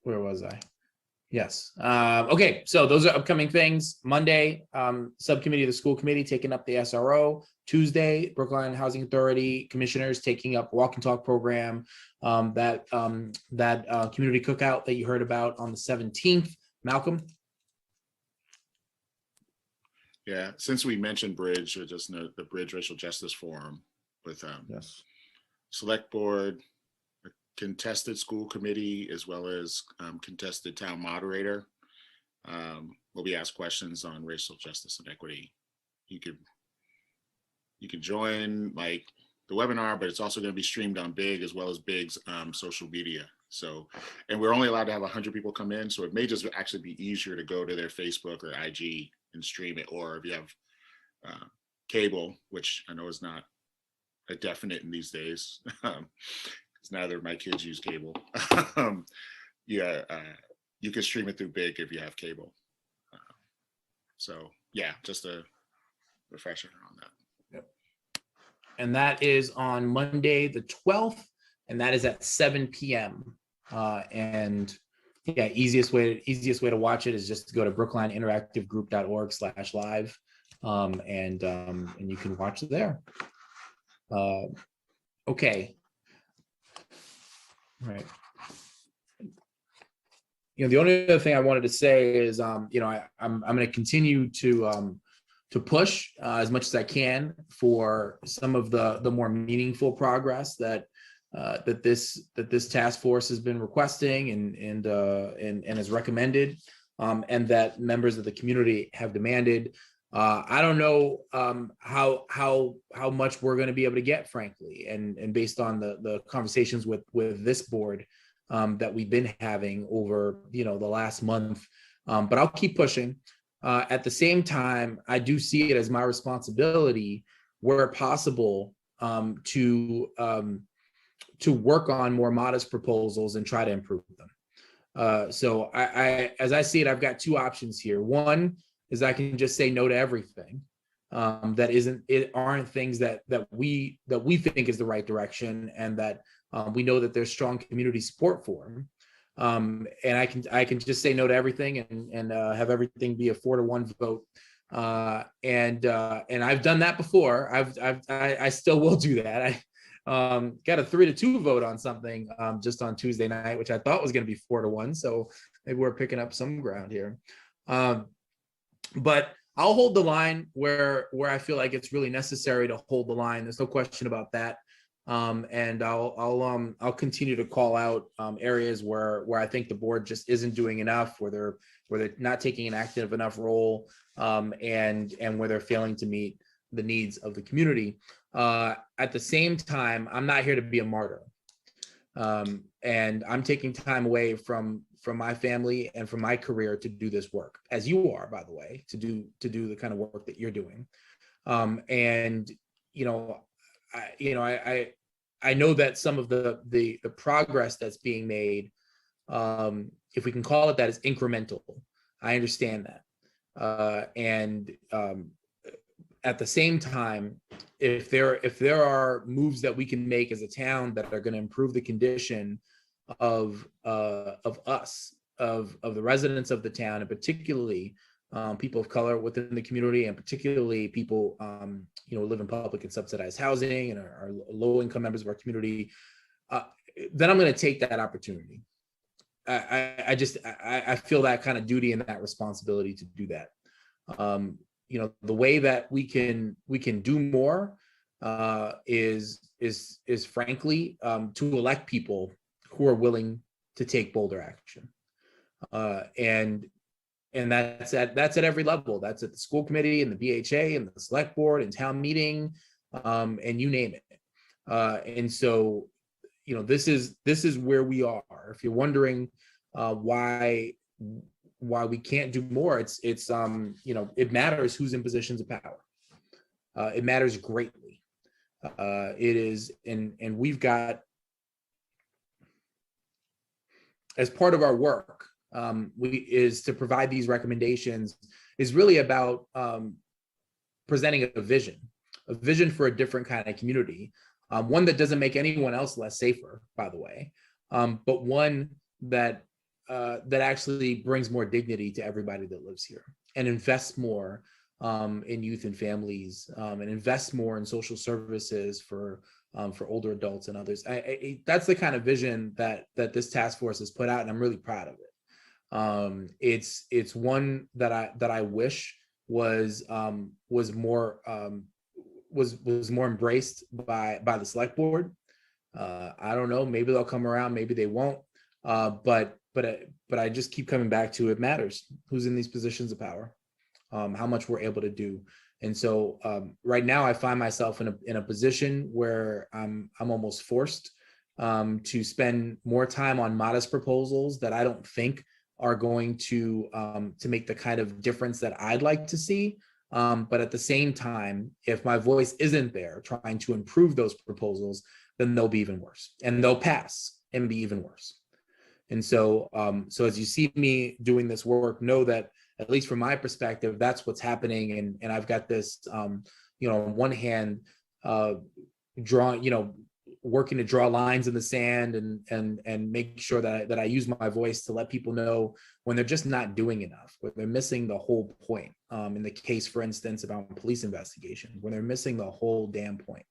was I? Yes. Okay, so those are upcoming things. Monday, subcommittee of the school committee taking up the SRO. Tuesday, Brookline Housing Authority commissioners taking up walk and talk program. That community cookout that you heard about on the 17th. Malcolm? Yeah, since we mentioned Bridge, or just note the Bridge Racial Justice Forum with yes, select board, a contested school committee, as well as contested town moderator. Will be asked questions on racial justice and equity. You could join like the webinar, but it's also going to be streamed on Big as well as Big's social media. So, and we're only allowed to have 100 people come in, so it may just actually be easier to go to their Facebook or IG and stream it, or if you have cable, which I know is not a definite in these days. It's neither of my kids use cable. You can stream it through Big if you have cable. So yeah, just a refresher on that. Yep. And that is on Monday the 12th, and that is at 7 p.m. And yeah, easiest way to watch it is just to go to brooklineinteractivegroup.org/live, and you can watch it there. Okay. All right. The only other thing I wanted to say is, I'm going to continue to push as much as I can for some of the more meaningful progress that that this task force has been requesting and has recommended, and that members of the community have demanded. I don't know how much we're going to be able to get, frankly, and based on the conversations with this board that we've been having over the last month, but I'll keep pushing. At the same time, I do see it as my responsibility, where possible, to work on more modest proposals and try to improve them. So as I see it, I've got two options here. One is I can just say no to everything that aren't things that we think is the right direction, and that we know that there's strong community support for. And I can just say no to everything and have everything be a 4-1 vote. And I've done that before. I still will do that. I got a 3-2 vote on something just on Tuesday night, which I thought was going to be 4-1. So maybe we're picking up some ground here. But I'll hold the line where I feel like it's really necessary to hold the line. There's no question about that. And I'll continue to call out areas where I think the board just isn't doing enough, where they're not taking an active enough role, and where they're failing to meet the needs of the community. At the same time, I'm not here to be a martyr, and I'm taking time away from my family and from my career to do this work, as you are, by the way, to do the kind of work that you're doing. And I know that some of the progress that's being made, if we can call it that, is incremental. I understand that. And at the same time, if there are moves that we can make as a town that are going to improve the condition of us, of the residents of the town, and particularly people of color within the community, and particularly people who live in public and subsidized housing and are low-income members of our community, then I'm going to take that opportunity. I feel that kind of duty and that responsibility to do that. The way that we can do more is frankly to elect people who are willing to take bolder action, and that's at every level. That's at the school committee and the BHA and the select board and town meeting, and you name it. And so, this is where we are. If you're wondering why we can't do more, it's it matters who's in positions of power. It matters greatly. It is, and we've got, as part of our work, is to provide these recommendations, is really about presenting a vision for a different kind of community, one that doesn't make anyone else less safer, by the way, but one that actually brings more dignity to everybody that lives here, and invests more in youth and families, and invests more in social services for older adults and others. That's the kind of vision that this task force has put out, and I'm really proud of it. It's one that I wish was more embraced by the select board. I don't know, maybe they'll come around, maybe they won't. But I just keep coming back to, it matters who's in these positions of power, how much we're able to do. And so right now I find myself in a position where I'm almost forced to spend more time on modest proposals that I don't think are going to make the kind of difference that I'd like to see. But at the same time, if my voice isn't there trying to improve those proposals, then they'll be even worse, and they'll pass and be even worse. And so, as you see me doing this work, know that, at least from my perspective, that's what's happening. And I've got this, on one hand, working to draw lines in the sand and make sure that I use my voice to let people know when they're just not doing enough, when they're missing the whole point. In the case, for instance, about police investigation, when they're missing the whole damn point,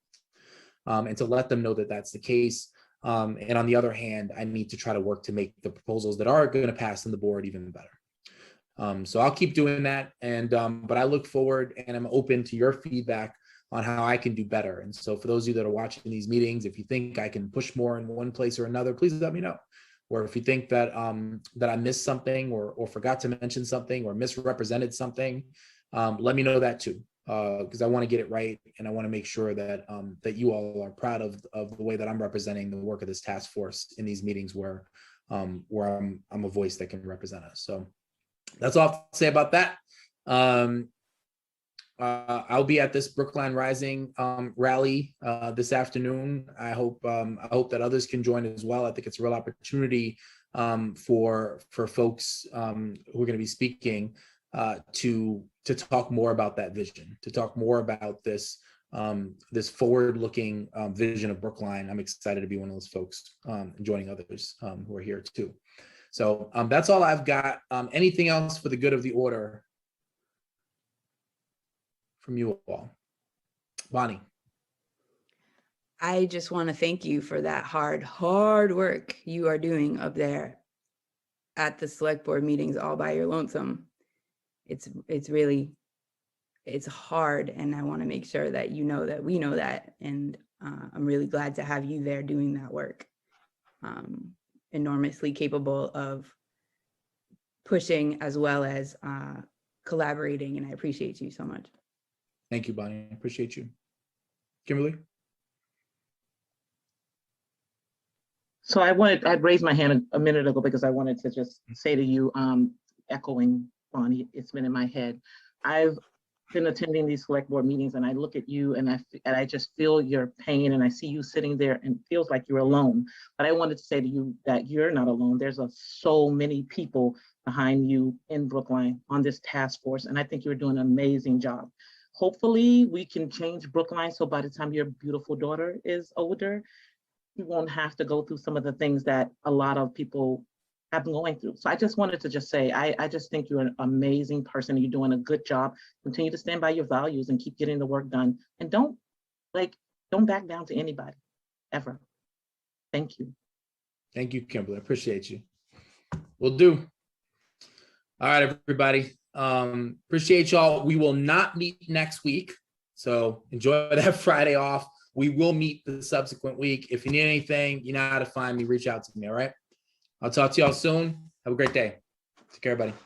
and to let them know that that's the case. And on the other hand, I need to try to work to make the proposals that are going to pass on the board even better. So I'll keep doing that. And but I look forward, and I'm open to your feedback on how I can do better. And so for those of you that are watching these meetings, if you think I can push more in one place or another, please let me know. Or if you think that that I missed something or forgot to mention something or misrepresented something, let me know that too, because I want to get it right, and I want to make sure that that you all are proud of the way that I'm representing the work of this task force in these meetings where I'm a voice that can represent us. So that's all I have to say about that. I'll be at this Brookline Rising rally this afternoon. I hope that others can join as well. I think it's a real opportunity for folks who are going to be speaking to talk more about that vision, to talk more about this this forward-looking vision of Brookline. I'm excited to be one of those folks and joining others who are here too. So that's all I've got. Anything else for the good of the order from you all? Bonnie. I just want to thank you for that hard work you are doing up there at the select board meetings all by your lonesome. It's really, it's hard, and I want to make sure that you know that we know that, and I'm really glad to have you there doing that work. Enormously capable of pushing as well as collaborating, and I appreciate you so much. Thank you, Bonnie. I appreciate you. Kimberly? So I'd raised my hand a minute ago because I wanted to just say to you, echoing Bonnie, it's been in my head. I've been attending these select board meetings, and I look at you and I just feel your pain, and I see you sitting there and it feels like you're alone. But I wanted to say to you that you're not alone. There's so many people behind you in Brookline on this task force, and I think you're doing an amazing job. Hopefully we can change Brookline so by the time your beautiful daughter is older, you won't have to go through some of the things that a lot of people have been going through. So I just wanted to just say, I just think you're an amazing person. You're doing a good job. Continue to stand by your values and keep getting the work done. And don't back down to anybody, ever. Thank you. Thank you, Kimberly. I appreciate you. Will do. All right, everybody. Appreciate y'all. We will not meet next week, so enjoy that Friday off. We will meet the subsequent week. If you need anything, you know how to find me. Reach out to me, all right? I'll talk to y'all soon. Have a great day. Take care, everybody.